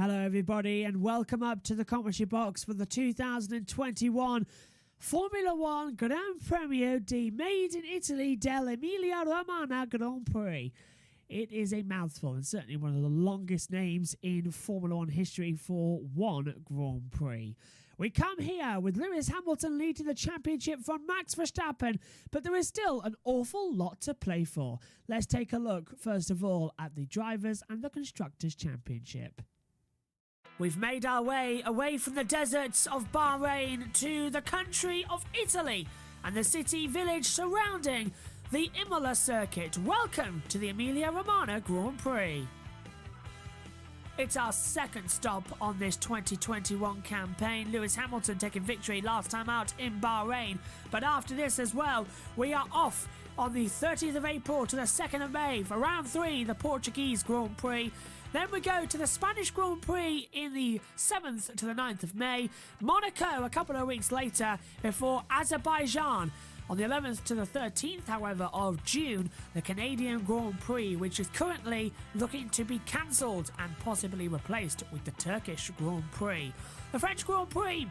Hello everybody and welcome up to the commentary box for the 2021 Formula 1 Grand Premio di Made in Italy dell'Emilia Romagna Grand Prix. It is a mouthful and certainly one of the longest names in Formula 1 history for one Grand Prix. We come here with Lewis Hamilton leading the championship from Max Verstappen, but there is still an awful lot to play for. Let's take a look first of all at the Drivers' and the Constructors' Championship. We've made our way away from the deserts of Bahrain to the country of Italy and the city village surrounding the Imola circuit. Welcome to the Emilia Romagna Grand Prix. It's our second stop on this 2021 campaign. Lewis Hamilton taking victory last time out in Bahrain. But after this as well, we are off on the 30th of April to the 2nd of May for round 3, the Portuguese Grand Prix. Then we go to the Spanish Grand Prix in the 7th to the 9th of May. Monaco a couple of weeks later before Azerbaijan. On the 11th to the 13th, however, of June, the Canadian Grand Prix, which is currently looking to be cancelled and possibly replaced with the Turkish Grand Prix. The French Grand Prix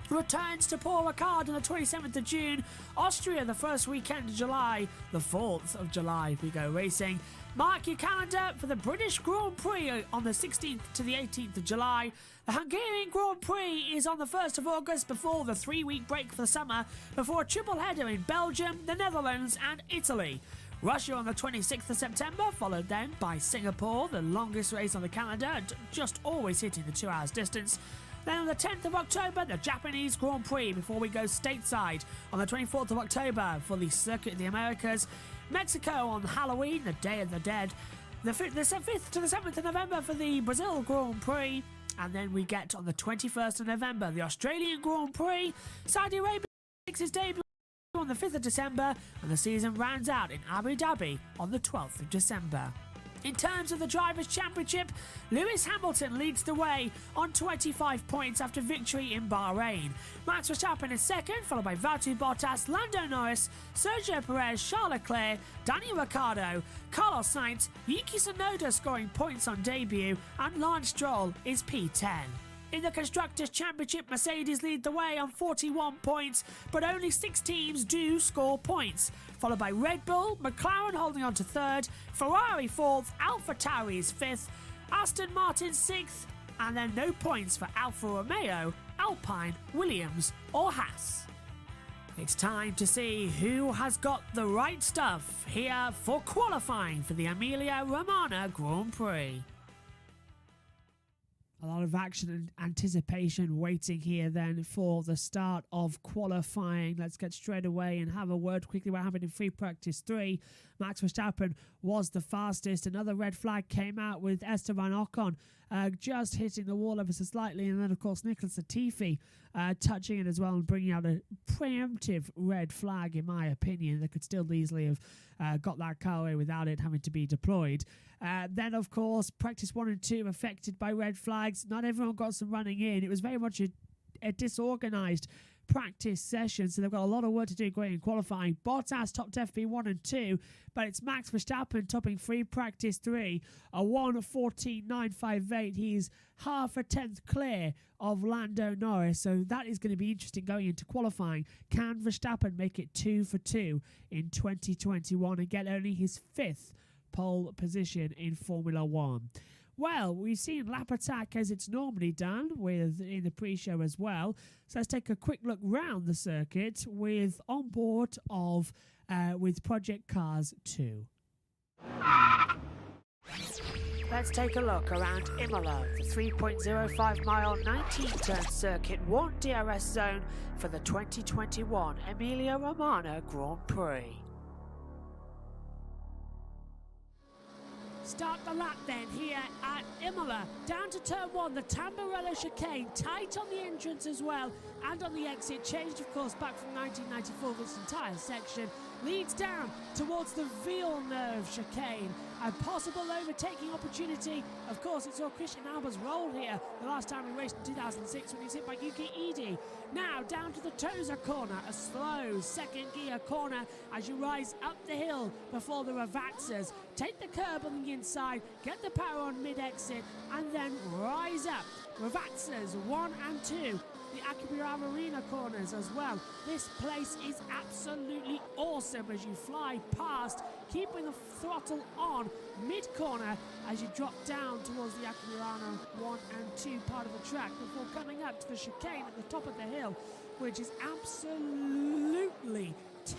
returns to Paul Ricard on the 27th of June. Austria the first weekend of July, the 4th of July if we go racing. Mark your calendar for the British Grand Prix on the 16th to the 18th of July. The Hungarian Grand Prix is on the 1st of August before the 3-week break for the summer, before a triple header in Belgium, the Netherlands and Italy. Russia on the 26th of September, followed then by Singapore, the longest race on the calendar, just always hitting the 2 hours distance. Then on the 10th of October, the Japanese Grand Prix before we go stateside on the 24th of October for the Circuit of the Americas. Mexico on Halloween, the Day of the Dead. The 5th to the 7th of November for the Brazil Grand Prix. And then we get on the 21st of November, the Australian Grand Prix. Saudi Arabia makes its debut on the 5th of December. And the season rounds out in Abu Dhabi on the 12th of December. In terms of the Drivers' Championship, Lewis Hamilton leads the way on 25 points after victory in Bahrain. Max Verstappen is second, followed by Valtteri Bottas, Lando Norris, Sergio Perez, Charles Leclerc, Daniel Ricciardo, Carlos Sainz, Yuki Tsunoda scoring points on debut, and Lance Stroll is P10. In the Constructors' Championship, Mercedes lead the way on 41 points, but only 6 teams do score points, followed by Red Bull, McLaren holding on to 3rd, Ferrari 4th, AlphaTauri is 5th, Aston Martin 6th, and then no points for Alfa Romeo, Alpine, Williams or Haas. It's time to see who has got the right stuff here for qualifying for the Emilia Romagna Grand Prix. A lot of action and anticipation waiting here then for the start of qualifying. Let's get straight away and have a word quickly what happened in free practice 3. Max Verstappen was the fastest. Another red flag came out with Esteban Ocon just hitting the wall ever so slightly. And then, of course, Nicholas Latifi touching it as well and bringing out a preemptive red flag, in my opinion. They could still easily have got that car away without it having to be deployed. Then, of course, practice 1 and 2 affected by red flags. Not everyone got some running in. It was very much a disorganised practice session, so they've got a lot of work to do going in qualifying. Bottas topped FP1 and 2, but it's Max Verstappen topping free practice 3, a 1:14.958. He's half a tenth clear of Lando Norris, so that is going to be interesting going into qualifying. Can Verstappen make it 2 for 2 in 2021 and get only his 5th pole position in Formula 1? Well, we've seen lap attack as it's normally done in the pre-show as well. So let's take a quick look round the circuit with on board of with Project Cars 2. Let's take a look around Imola, the 3.05 mile 19-turn circuit 1 DRS zone for the 2021 Emilia Romagna Grand Prix. Start the lap then here at Imola. Down to turn 1, the Tamburello chicane, tight on the entrance as well, and on the exit. Changed, of course, back from 1994 this entire section. leads down towards the Villeneuve chicane. A possible overtaking opportunity. Of course, it's all Christian Alba's role here. The last time he raced in 2006 when he was hit by Yuki Ide. Now down to the Tosa corner. A slow second gear corner as you rise up the hill before the Ravaxas. Take the curb on the inside, get the power on mid-exit, and then rise up. Ravaxas 1 and 2. The Akibira Arena corners as well. This place is absolutely awesome as you fly past, keeping the throttle on mid-corner as you drop down towards the Akibirana 1 and 2 part of the track before coming up to the chicane at the top of the hill, which is absolutely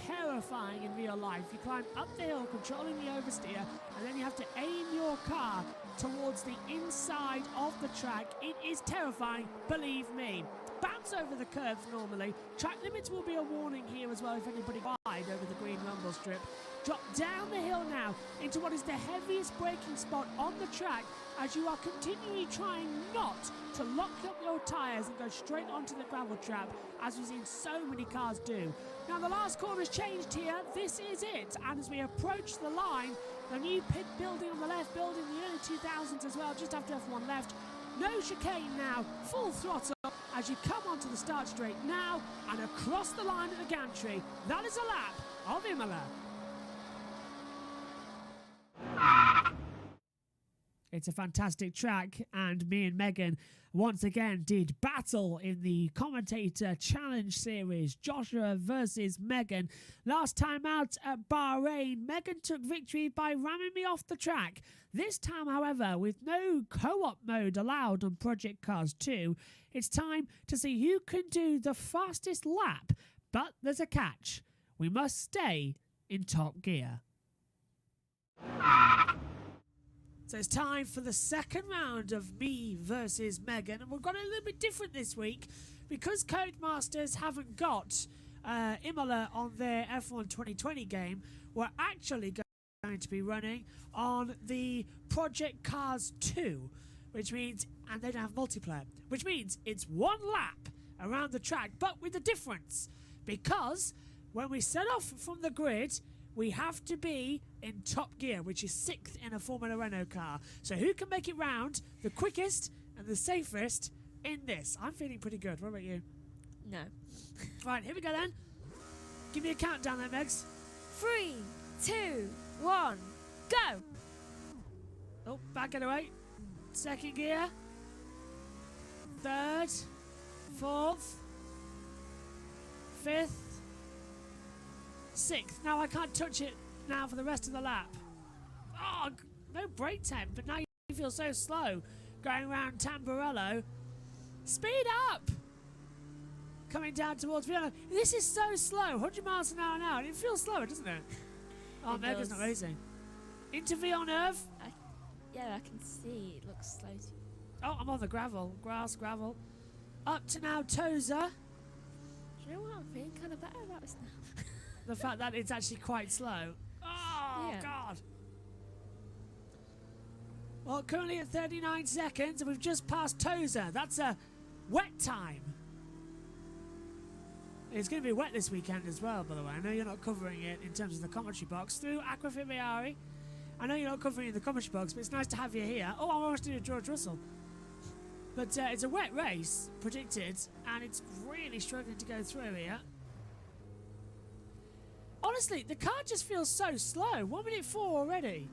terrifying in real life. You climb up the hill controlling the oversteer, and then you have to aim your car towards the inside of the track. It is terrifying, believe me. Bounce over the curves normally. Track limits will be a warning here as well if anybody wide over the green rumble strip. Drop down the hill now into what is the heaviest braking spot on the track as you are continually trying not to lock up your tyres and go straight onto the gravel trap, as we've seen so many cars do. Now the last corner's changed here. This is it. And as we approach the line, the new pit building on the left, building the early 2000s as well, just after F1 left. No chicane now, full throttle as you come onto the start straight now and across the line at the gantry. That is a lap of Imola. It's a fantastic track, and me and Megan once again did battle in the commentator challenge series. Joshua versus Megan. Last time out at Bahrain, Megan took victory by ramming me off the track. This time, however, with no co-op mode allowed on Project Cars 2, it's time to see who can do the fastest lap. But there's a catch. We must stay in top gear. So it's time for the second round of me versus Megan, and we've got it a little bit different this week because Codemasters haven't got Imola on their F1 2020 game. We're actually going to be running on the Project Cars 2, which means, and they don't have multiplayer, which means it's one lap around the track, but with a difference, because when we set off from the grid, we have to be in top gear, which is 6th in a Formula Renault car. So who can make it round the quickest and the safest in this? I'm feeling pretty good. What about you? No. Right, here we go then. Give me a countdown there, Megs. 3, 2, 1, go! Oh, back it away. Second gear. Third. Fourth. Fifth. 6th. Now I can't touch it now for the rest of the lap. Oh, no brake temp, but now you feel so slow going around Tamburello. Speed up! Coming down towards Vienna. This is so slow. 100 miles an hour now. It feels slower, doesn't it? Oh, Megan's not racing. Into Villeneuve. Yeah, I can see. It looks slow. Oh, I'm on the gravel. Gravel. Up to now Tosa. Do you know what I'm feeling kind of better about this now? The fact that it's actually quite slow. Oh, yeah. God. Well, currently at 39 seconds, and we've just passed Tosa. That's a wet time. It's going to be wet this weekend as well, by the way. I know you're not covering it in terms of the commentary box through Aquafiliari. I know you're not covering it in the commentary box, but it's nice to have you here. Oh, I almost did a George Russell. But it's a wet race, predicted, and it's really struggling to go through here. Honestly, the car just feels so slow. 1 minute 4 already.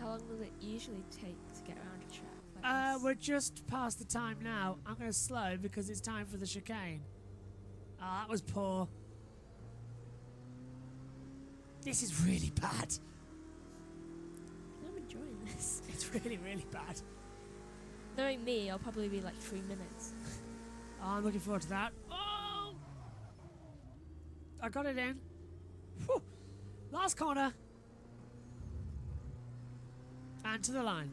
How long will it usually take to get around a track like this? We're just past the time now. I'm going to slow because it's time for the chicane. Oh, that was poor. This is really bad. I'm enjoying this. It's really, really bad. Knowing me, I'll probably be like 3 minutes. Oh, I'm looking forward to that. Oh! I got it in. Whew. Last corner. And to the line.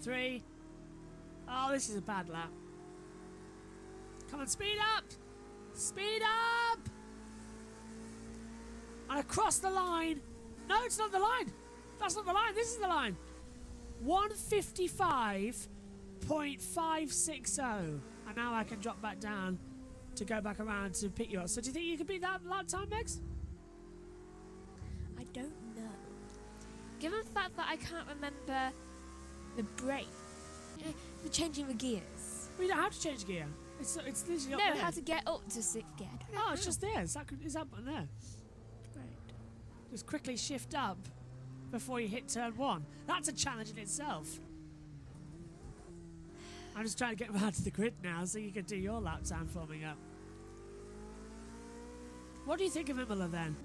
3. Oh, this is a bad lap. Come on, speed up! Speed up! And across the line. No, it's not the line. That's not the line. This is the line. 155.560. And now I can drop back down to go back around to pick you up. So do you think you could beat that lap time, Megs? I don't know. Given the fact that I can't remember the brake, the changing the gears. We don't have to change gear. It's literally up No, there. how to get up to 6th gear. I don't know Oh, it's how. just there. Is that button there? Right. Just quickly shift up before you hit turn 1. That's a challenge in itself. I'm just trying to get around to the grid now so you can do your lap time forming up. What do you think of Imola then?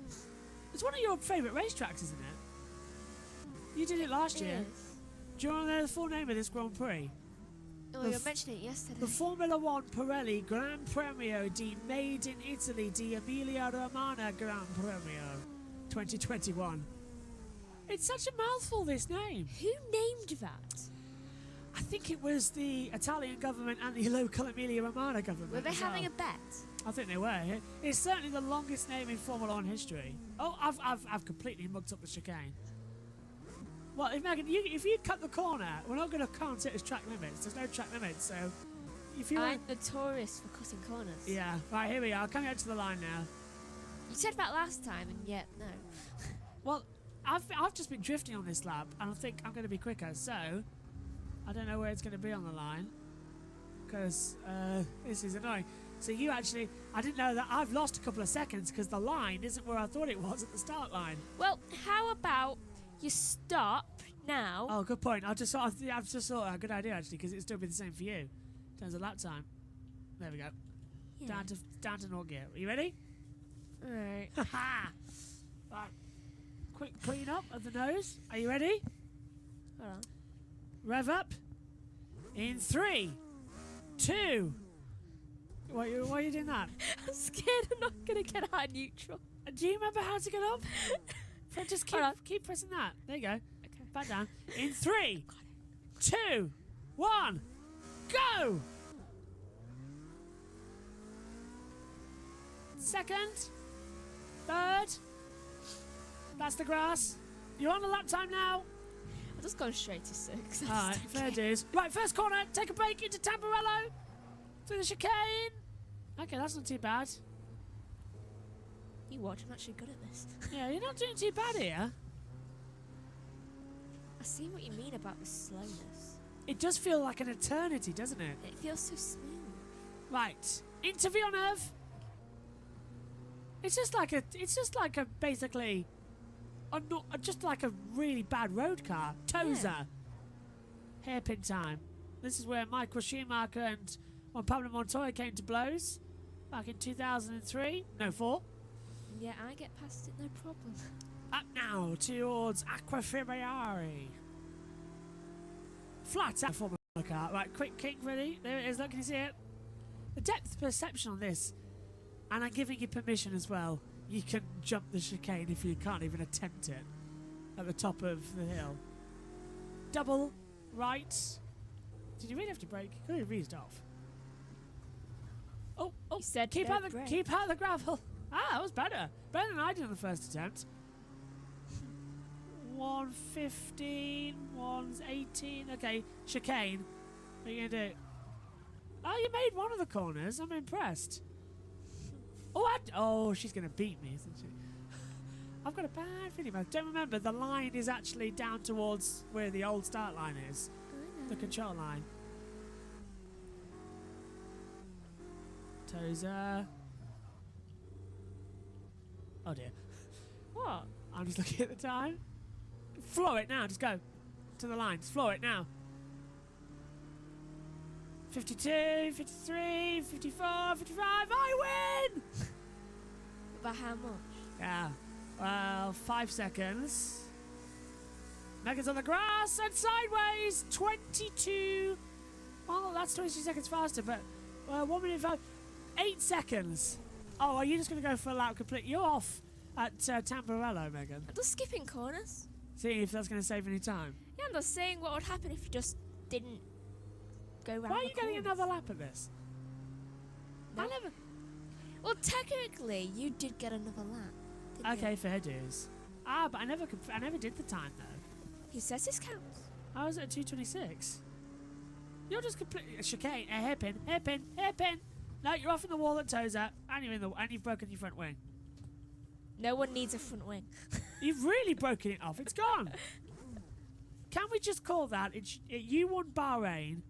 It's one of your favourite racetracks, isn't it? You did it last year. Yes. Do you want to know the full name of this Grand Prix? Oh, you mentioned it yesterday. The Formula 1 Pirelli Gran Premio di Made in Italy di Emilia Romagna Grand Premio 2021. It's such a mouthful, this name. Who named that? I think it was the Italian government and the local Emilia Romagna government. Were they as having well. a bet? I think they were. It's certainly the longest name in Formula 1 history. Oh, I've completely mucked up the chicane. Well, if Megan, if you cut the corner, we're not going to count it as track limits. There's no track limits, so if you I'm want... notorious for cutting corners. Yeah, right, here we are, coming out to the line now. You said that last time, and yet no. Well, I've just been drifting on this lap, and I think I'm going to be quicker, so I don't know where it's going to be on the line, because this is annoying. So you actually, I didn't know that I've lost a couple of seconds because the line isn't where I thought it was at the start line. Well, how about you stop now? Oh, good point. I've just thought a good idea actually, because it'd still be the same for you in terms of lap time. There we go. Yeah. Down to 0 gear. Are you ready? Alright. Ha! Right. Quick clean up of the nose. Are you ready? Hold on. Rev up. In 3, 2. Why are you doing that? I'm scared I'm not going to get out of neutral. Do you remember how to get up? Just keep pressing that. There you go. Okay. Back down. In 3, 2, 1, go! Second, third. That's the grass. You're on the lap time now. I've just gone straight to 6. Alright, fair dues. Right, first corner. Take a break into Tamburello. Through the chicane. Okay, that's not too bad. You watch, I'm actually good at this. Yeah, you're not doing too bad here. I see what you mean about the slowness. It does feel like an eternity, doesn't it? It feels so smooth. Right, into Villeneuve. It's just like a basically, just like a really bad road car. Tozer. Yeah. Hairpin time. This is where Michael Schumacher and Juan Pablo Montoya came to blows back in 2003. No, 4. Yeah, I get past it, no problem. Up now towards Aquafibriari. Flat out Formula car. Right, quick kick ready. There it is. Look, can you see it? The depth perception on this, and I'm giving you permission as well. You can jump the chicane if you can't even attempt it at the top of the hill. Double right. Did you really have to brake? You could have eased off. Oh, You said keep no out the brake. gravel. Ah, that was better. Better than I did on the first attempt. 115, 118. Okay, chicane. What are you gonna do? Oh, you made one of the corners. I'm impressed. Oh, she's gonna beat me, isn't she? I've got a bad feeling. I don't remember. The line is actually down towards where the old start line is. The control line. Tozer. Oh dear. What? I'm just looking at the time. Floor it now. Just go to the line. Just floor it now. 52, 53, 54, 55. I win! By how much? Yeah. Well, 5 seconds. Megan's on the grass and sideways. 22. Well, that's 22 seconds faster, but 1 minute 5. 8 seconds. Oh, are you just going to go for a lap complete? You're off at Tamburello, Megan. I'm just skipping corners. See if that's going to save any time. Yeah, I'm just saying what would happen if you just didn't go round. Why are you the getting corners. another lap at this? No. I never. Well, technically, you did get another lap. Didn't Okay, You? fair dues. But I never did the time though. He says this counts. I was at 2:26. You're just completely chicane, a hairpin, hairpin, hairpin. No, you're off in the wall at Tozer, and you've broken your front wing. No one needs a front wing. You've really broken it off. It's gone. Can we just call that? You won Bahrain.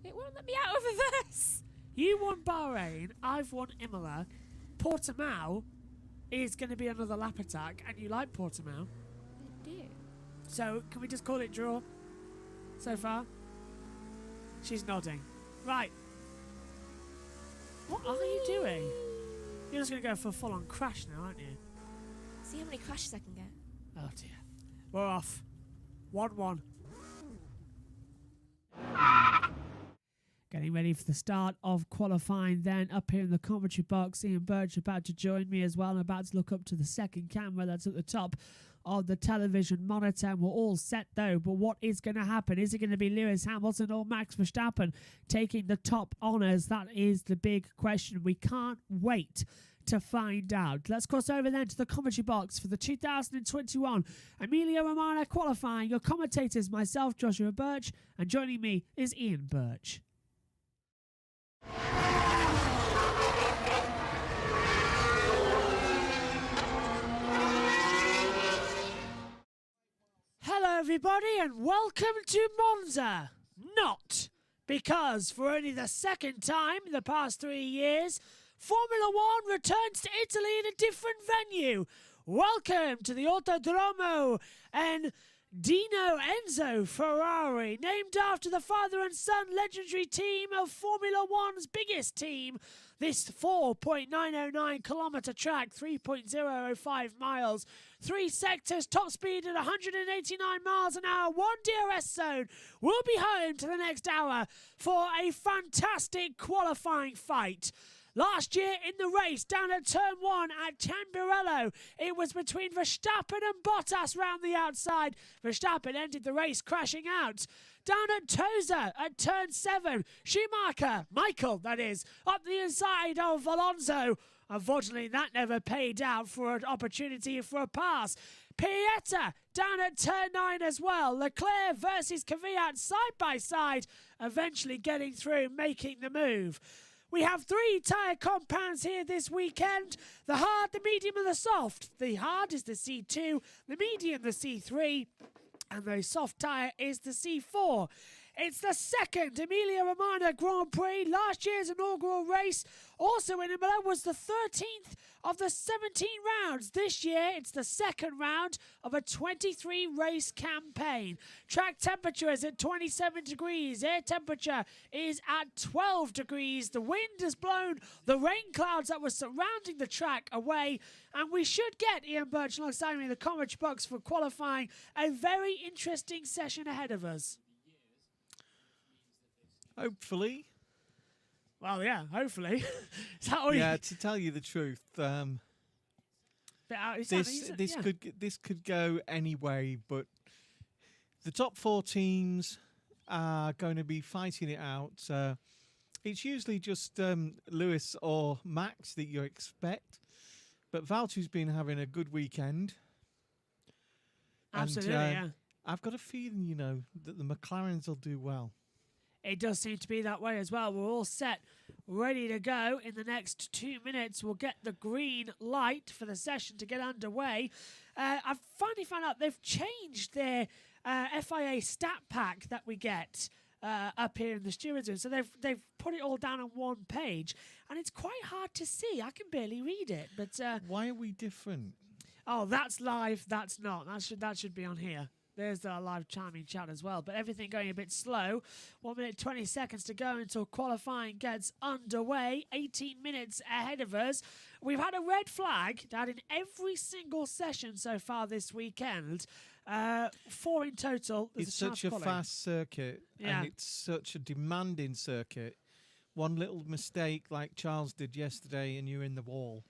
It won't let me out of reverse. You won Bahrain. I've won Imola. Portimao is going to be another lap attack, and you like Portimao. I do. So can we just call it draw so far? She's nodding. Right. What are you doing? You're just going to go for a full-on crash now, aren't you? See how many crashes I can get. Oh, dear. We're off. 1-1. Getting ready for the start of qualifying then. Up here in the commentary box, Ian Burch about to join me as well. I'm about to look up to the second camera that's at the top of the television monitor. And we're all set though, but what is going to happen? Is it going to be Lewis Hamilton or Max Verstappen taking the top honours? That is the big question. We can't wait to find out. Let's cross over then to the commentary box for the 2021 Emilia Romagna qualifying. Your commentators, myself, Joshua Burch, and joining me is Ian Burch. Hello everybody and welcome to Monza. Not because for only the second time in the past 3 years, Formula One returns to Italy in a different venue. Welcome to the Autodromo and Dino Enzo Ferrari, named after the father and son legendary team of Formula One's biggest team. This 4.909 kilometre track, 3.005 miles, 3 sectors, top speed at 189 miles an hour, 1 DRS zone, will be home to the next hour for a fantastic qualifying fight. Last year in the race, down at turn 1 at Tamburello, it was between Verstappen and Bottas round the outside. Verstappen ended the race crashing out. Down at Tozer at turn 7, Michael, that is, up the inside of Alonso. Unfortunately, that never paid out for an opportunity for a pass. Pieta down at turn 9 as well. Leclerc versus Kvyat side by side, eventually getting through, making the move. We have 3 tyre compounds here this weekend. The hard, the medium and the soft. The hard is the C2, the medium the C3, and the soft tyre is the C4. It's the second Emilia Romagna Grand Prix. Last year's inaugural race, also in Imola, was the 13th of the 17 rounds. This year, it's the second round of a 23-race campaign. Track temperature is at 27 degrees. Air temperature is at 12 degrees. The wind has blown the rain clouds that were surrounding the track away. And we should get Ian Burch alongside me in the commentary box for qualifying. A very interesting session ahead of us. Hopefully. Well, yeah, hopefully. Is that all to tell you the truth, this could go any way, but the top 4 teams are going to be fighting it out. It's usually just Lewis or Max that you expect, but Valtteri's been having a good weekend. Absolutely, yeah. I've got a feeling, that the McLarens will do well. It does seem to be that way as well. We're all set, ready to go. In the next 2 minutes, we'll get the green light for the session to get underway. I've finally found out they've changed their FIA stat pack that we get up here in the stewards room. So they've put it all down on one page, and it's quite hard to see. I can barely read it. But why are we different? Oh, that's live. That's not. That should be on here. There's our live chiming chat as well. But everything going a bit slow. 1 minute, 20 seconds to go until qualifying gets underway. 18 minutes ahead of us. We've had a red flag down in every single session so far this weekend. 4 in total. It's such a fast circuit. Yeah. And it's such a demanding circuit. One little mistake like Charles did yesterday and you're in the wall.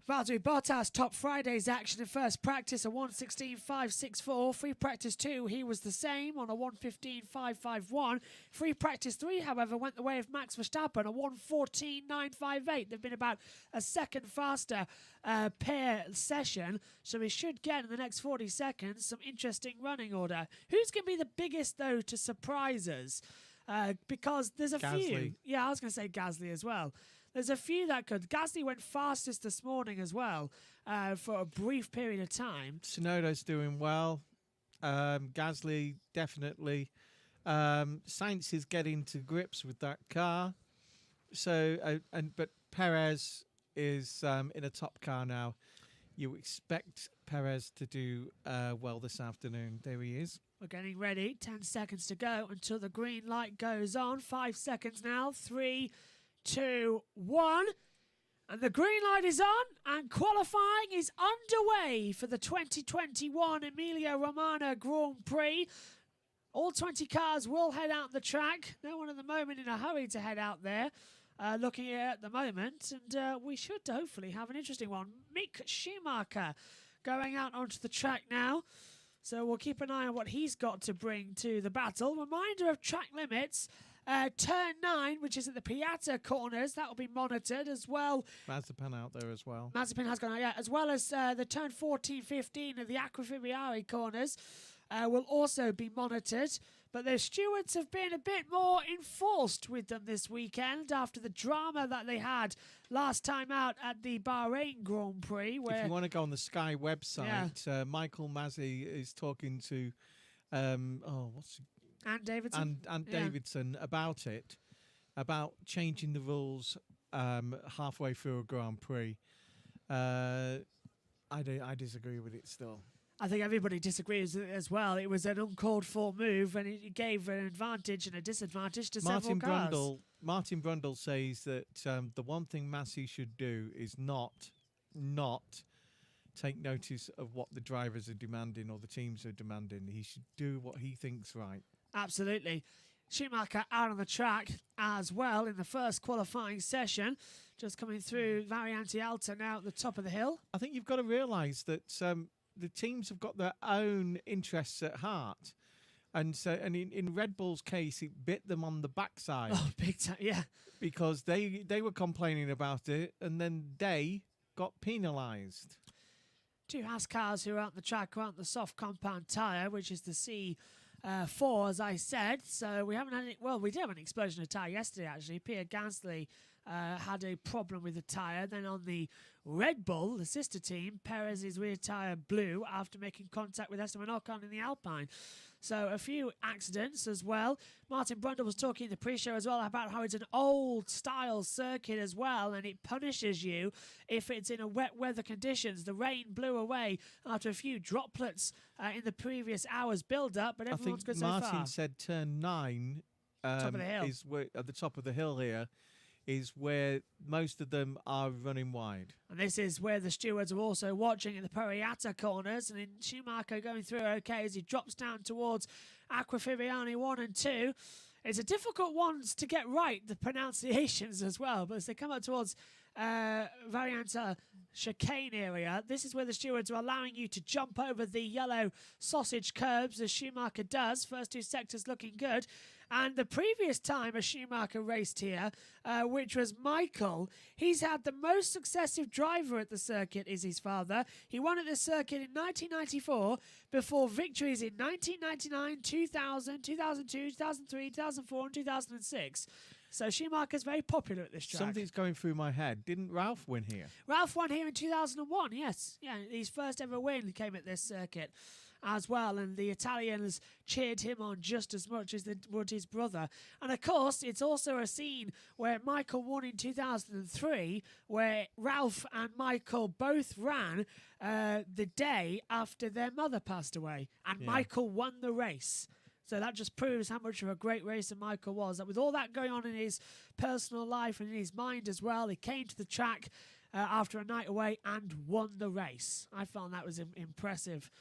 Valtteri Bottas topped Friday's action in first practice, a 1:16.564. Free practice 2, he was the same on a 1:15.551. Free practice 3, however, went the way of Max Verstappen, a 1:14.958. They've been about a second faster per session, so we should get in the next 40 seconds some interesting running order. Who's going to be the biggest, though, to surprise us? Because there's a few. Yeah, I was going to say Gasly as well. There's a few that could. Gasly went fastest this morning as well for a brief period of time. Tsunoda's doing well. Gasly definitely. Sainz is getting to grips with that car. So but Perez is in a top car now. You expect Perez to do well this afternoon. There he is. We're getting ready. 10 seconds to go until the green light goes on. 5 seconds now. 3, 2, 1. And the green light is on, and qualifying is underway for the 2021 Emilia Romagna Grand Prix. All 20 cars will head out the track. No one at the moment in a hurry to head out there, looking at the moment. And we should hopefully have an interesting one. Mick Schumacher going out onto the track now. So we'll keep an eye on what he's got to bring to the battle. Reminder of track limits. Turn 9, which is at the Piazza corners, that will be monitored as well. Mazepin out there as well. Mazepin has gone out, yeah. As well as the turn 14, 15 of the Acquafibiari corners will also be monitored. But the stewards have been a bit more enforced with them this weekend after the drama that they had last time out at the Bahrain Grand Prix. Where if you want to go on the Sky website, Michael Masi is talking to, and Davidson. And Davidson about it, about changing the rules halfway through a Grand Prix. I disagree with it still. I think everybody disagrees with it as well. It was an uncalled for move, and it gave an advantage and a disadvantage to several cars. Martin Brundle says that the one thing Massey should do is not take notice of what the drivers are demanding or the teams are demanding. He should do what he thinks right. Absolutely. Schumacher out on the track as well in the first qualifying session. Just coming through Variante Alta now at the top of the hill. I think you've got to realise that the teams have got their own interests at heart. And so, and in Red Bull's case, it bit them on the backside. Oh, big time, yeah. Because they were complaining about it, and then they got penalised. Two Haas cars who are out on the track are on the soft compound tyre, which is the C4, as I said. So we haven't had any, well, we did have an explosion of tyre yesterday, actually. Pierre Gasly had a problem with the tyre. Then on the Red Bull, the sister team, Perez's rear tyre blew after making contact with Esteban Ocon in the Alpine. So a few accidents as well. Martin Brundle was talking in the pre-show as well about how it's an old-style circuit as well, and it punishes you if it's in a wet weather conditions. The rain blew away after a few droplets in the previous hour's build-up, but everyone's good so far. Martin said turn 9 top of the hill. Is where, at the top of the hill here, is where most of them are running wide. And this is where the stewards are also watching in the Pariata corners. And in Schumacher going through okay as he drops down towards Acquafibiani 1 and 2. It's a difficult one to get right, the pronunciations as well. But as they come up towards Varianta chicane area, this is where the stewards are allowing you to jump over the yellow sausage curbs as Schumacher does. First two sectors looking good. And the previous time a Schumacher raced here, which was Michael, he's had the most successive driver at the circuit is his father. He won at the circuit in 1994 before victories in 1999, 2000, 2002, 2003, 2004 and 2006. So Schumacher's very popular at this track. Something's going through my head. Didn't Ralph win here? Ralph won here in 2001, yes. Yeah, his first ever win came at this circuit as well, and the Italians cheered him on just as much as they would his brother. And of course, it's also a scene where Michael won in 2003, where Ralph and Michael both ran the day after their mother passed away, and Michael won the race. So that just proves how much of a great racer Michael was. That with all that going on in his personal life and in his mind as well, he came to the track after a night away and won the race. I found that was impressive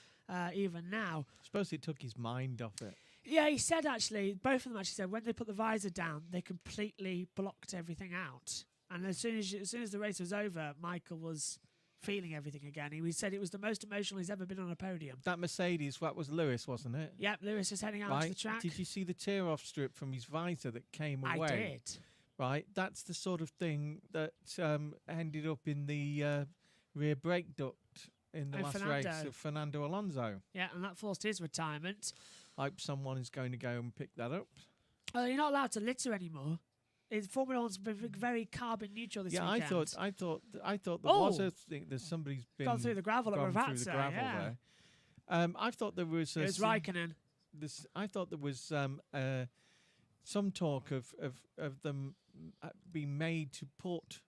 even now. I suppose it took his mind off it. Yeah, he said actually, both of them actually said when they put the visor down, they completely blocked everything out. And as soon as the race was over, Michael was feeling everything again. He said it was the most emotional he's ever been on a podium. That Mercedes, that was Lewis, wasn't it? Yep, Lewis is heading out onto the track. Did you see the tear-off strip from his visor that came away? I did. Right, that's the sort of thing that ended up in the rear brake duct in the last race of Fernando Alonso. Yeah, and that forced his retirement. I hope someone is going to go and pick that up. You're not allowed to litter anymore. Formula One's been very carbon neutral this weekend. I thought there was a thing. There's somebody's been gone through the gravel at gone Ravazza. through the gravel Yeah. there. I thought there was. It was Raikkonen. I thought there was some talk of them being made to put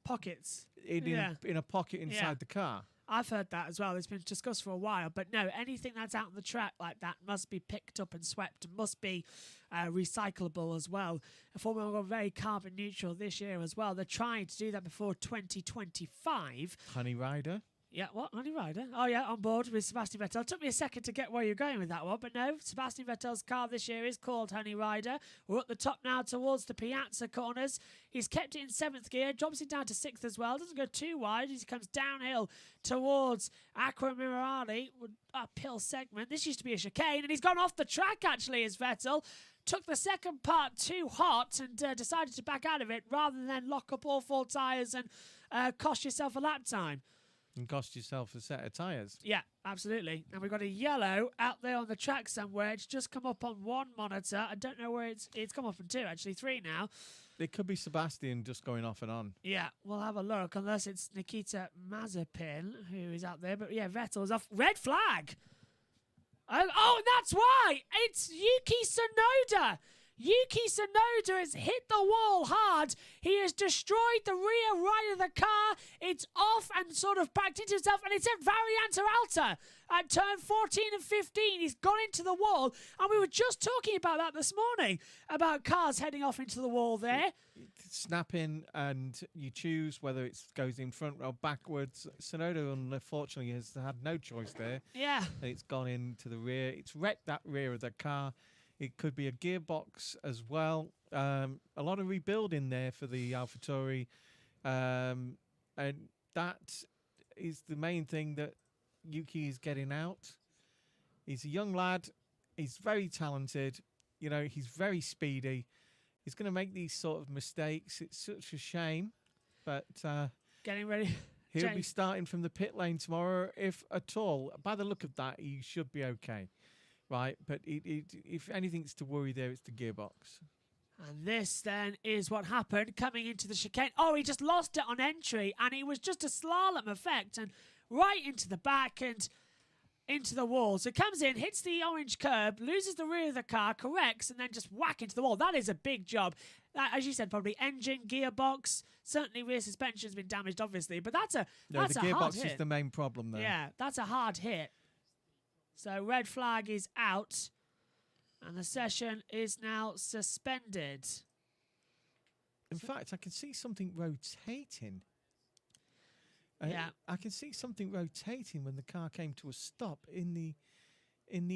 Pockets. in a pocket inside the car. I've heard that as well. It's been discussed for a while. But no, anything that's out on the track like that must be picked up and swept and must be recyclable as well. Formula One got very carbon neutral this year as well. They're trying to do that before 2025. Honey Rider. Yeah, what? Honey Rider? Oh, yeah, on board with Sebastian Vettel. It took me a second to get where you're going with that one, but no, Sebastian Vettel's car this year is called Honey Rider. We're at the top now towards the Piazza corners. He's kept it in 7th gear, drops it down to 6th as well. Doesn't go too wide as he comes downhill towards Acqua Minerale, uphill segment. This used to be a chicane, and he's gone off the track, actually, as Vettel. Took the second part too hot and decided to back out of it rather than lock up all 4 tyres and cost yourself a lap time. And cost yourself a set of tyres. Yeah, absolutely. And we've got a yellow out there on the track somewhere. It's just come up on 1 monitor. I don't know where it's come up on 2, actually 3 now. It could be Sebastian just going off and on. Yeah, we'll have a look, unless it's Nikita Mazepin who is out there. But yeah, Vettel's off. Red flag! Oh, and that's why! It's Yuki Tsunoda! Yuki Tsunoda has hit the wall hard. He has destroyed the rear right of the car. It's off and sort of backed into itself, and it's at Variante Alta at turn 14 and 15. He's gone into the wall, and we were just talking about that this morning, about cars heading off into the wall there. Snap in, and you choose whether it goes in front or backwards. Tsunoda, unfortunately, has had no choice there. Yeah. And it's gone into the rear. It's wrecked that rear of the car. It could be a gearbox as well. A lot of rebuilding there for the AlphaTauri. And that is the main thing that Yuki is getting out. He's a young lad. He's very talented. You know, he's very speedy. He's going to make these sort of mistakes. It's such a shame. But getting ready. he'll be starting from the pit lane tomorrow, if at all. By the look of that, he should be okay. Right, but if anything's to worry there, it's the gearbox. And this then is what happened coming into the chicane. Oh, he just lost it on entry, and it was just a slalom effect, and right into the back and into the wall. So comes in, hits the orange curb, loses the rear of the car, corrects, and then just whack into the wall. That is a big job. As you said, probably engine, gearbox, certainly rear suspension's been damaged, obviously, but that's a hard hit. The gearbox is the main problem there. Yeah, that's a hard hit. So red flag is out, and the session is now suspended. In fact, I can see something rotating. Yeah, I can see something rotating when the car came to a stop in the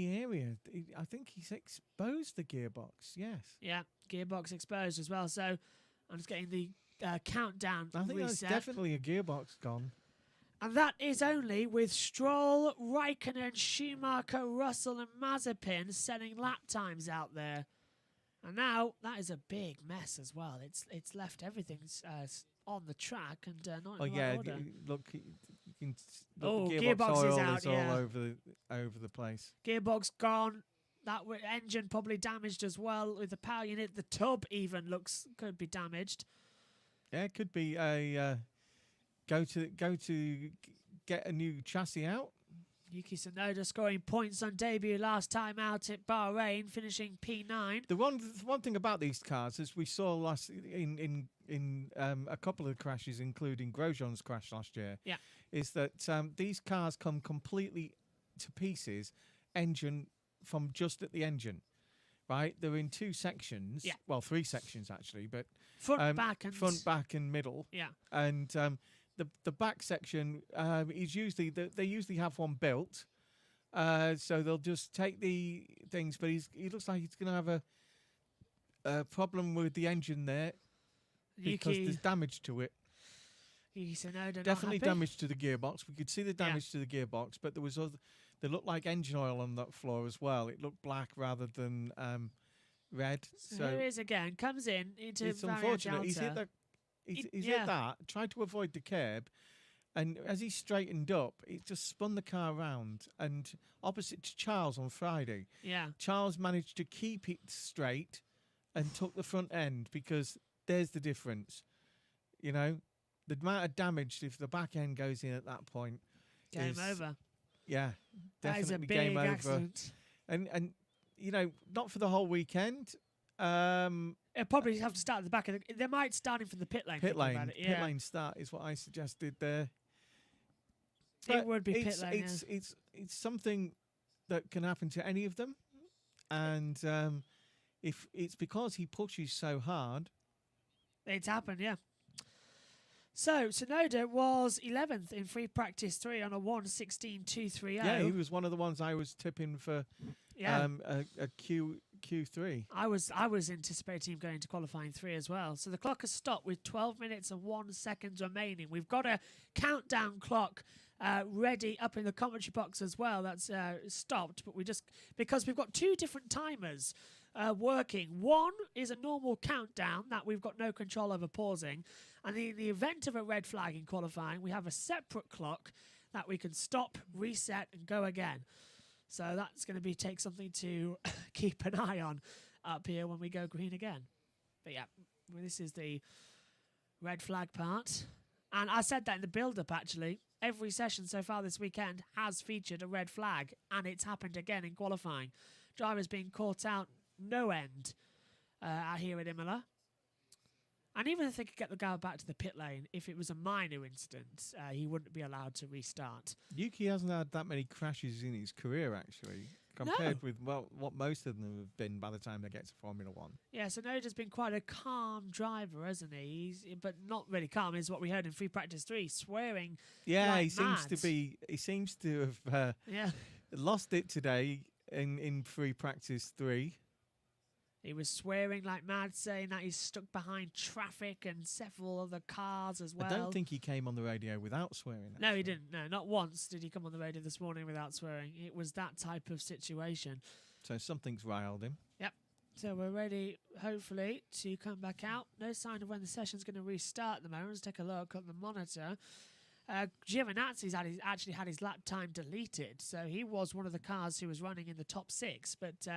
area. I think he's exposed the gearbox. Yes. Yeah, gearbox exposed as well. So I'm just getting the countdown. I think reset. that's definitely a gearbox gone. And that is only with Stroll, Raikkonen, Schumacher, Russell and Mazepin setting lap times out there. And now that is a big mess as well. It's left everything on the track and not in the right order. Look, you can the gearbox is oil out, is all over the place. Gearbox gone. That engine probably damaged as well with the power unit. The tub even could be damaged. Yeah, it could be a go to get a new chassis out. Yuki Tsunoda scoring points on debut last time out at Bahrain, finishing P9. The one thing about these cars, as we saw last in a couple of crashes, including Grosjean's crash last year, is that these cars come completely to pieces, engine from just at the engine, right? They're in 2 sections, well 3 sections actually, but front, back, and middle. Yeah, and the back section is usually they usually have one built, so they'll just take the things. But he looks like he's going to have a problem with the engine there because there's damage to it. Definitely damage to the gearbox. We could see the damage to the gearbox, but there was they looked like engine oil on that floor as well. It looked black rather than red. So here he is again. Comes into. It's unfortunate. He's hit that. He's hit that, tried to avoid the curb, and as he straightened up, it just spun the car around. And opposite to Charles on Friday, Charles managed to keep it straight and took the front end, because there's the difference. You know, the amount of damage if the back end goes in at that point. Game over. Yeah, That is a definitely big game over. accident. And you know, not for the whole weekend. It'll probably have to start at the back of the... They might start him from the pit lane. Pit thinking lane, about it, pit lane start is what I suggested there. It would be pit lane, It's something that can happen to any of them, and if it's because he pushes so hard, It's happened, yeah. So, Tsunoda was 11th in free practice 3 on a 1:16.230. yeah, he was one of the ones I was tipping for Yeah. a Q3. I was anticipating him going to qualifying 3 as well. So the clock has stopped with 12 minutes and 1 second remaining. We've got a countdown clock ready up in the commentary box as well. That's stopped, but because we've got 2 different timers working. One is a normal countdown that we've got no control over pausing, and in the event of a red flag in qualifying, we have a separate clock that we can stop, reset, and go again. So that's going to take something to keep an eye on up here when we go green again. But yeah, this is the red flag part. And I said that in the build-up, actually. Every session so far this weekend has featured a red flag, and it's happened again in qualifying. Drivers being caught out no end here at Imola. And even if they could get the guy back to the pit lane, if it was a minor incident, he wouldn't be allowed to restart. Yuki hasn't had that many crashes in his career, actually, compared with what most of them have been by the time they get to Formula One. Yeah, so Noda's been quite a calm driver, hasn't he? But not really calm is what we heard in free practice 3, swearing. Yeah, like he seems mad. to be. He seems to have lost it today in free practice 3. He was swearing like mad, saying that he's stuck behind traffic and several other cars as well. I don't think he came on the radio without swearing. No, he didn't. No, not once did he come on the radio this morning without swearing. It was that type of situation. So something's riled him. Yep. So we're ready, hopefully, to come back out. No sign of when the session's going to restart at the moment. Let's take a look at the monitor. Giovinazzi's actually had his lap time deleted. So he was one of the cars who was running in the top 6, but...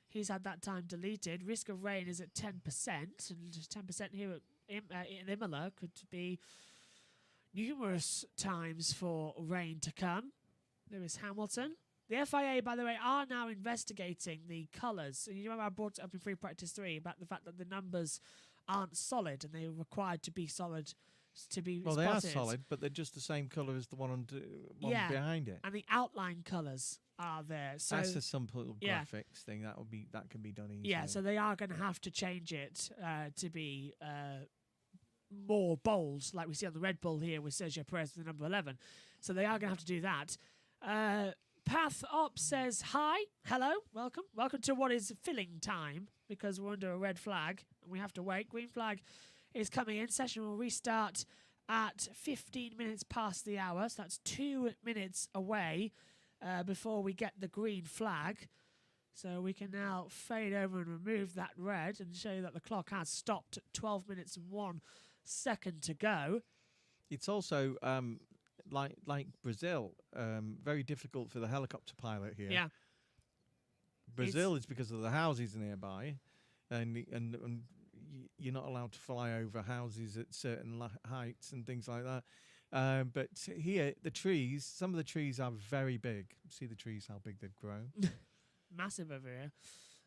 he's had that time deleted. Risk of rain is at 10%, and 10% here in Imola could be numerous times for rain to come. Lewis Hamilton. The FIA, by the way, are now investigating the colours. You remember I brought it up in free practice 3 about the fact that the numbers aren't solid and they are required to be solid to be Well, spotted. they are solid, but they're just the same colour as the one behind it. And the outline colours are there. So that's a simple graphics thing. That can be done easily. Yeah, so they are going to have to change it to be more bold, like we see on the Red Bull here with Sergio Perez with the number 11. So they are going to have to do that. Path Up says, hi, hello, welcome to what is filling time, because we're under a red flag and we have to wait. Green flag is coming in. Session will restart at 15 minutes past the hour, so that's 2 minutes away before we get the green flag. So we can now fade over and remove that red and show you that the clock has stopped at 12 minutes and 1 second to go. It's also like Brazil, very difficult for the helicopter pilot here. Yeah. Brazil is because of the houses nearby, and you're not allowed to fly over houses at certain heights and things like that. But here, some of the trees are very big. See the trees, how big they've grown. Massive over here.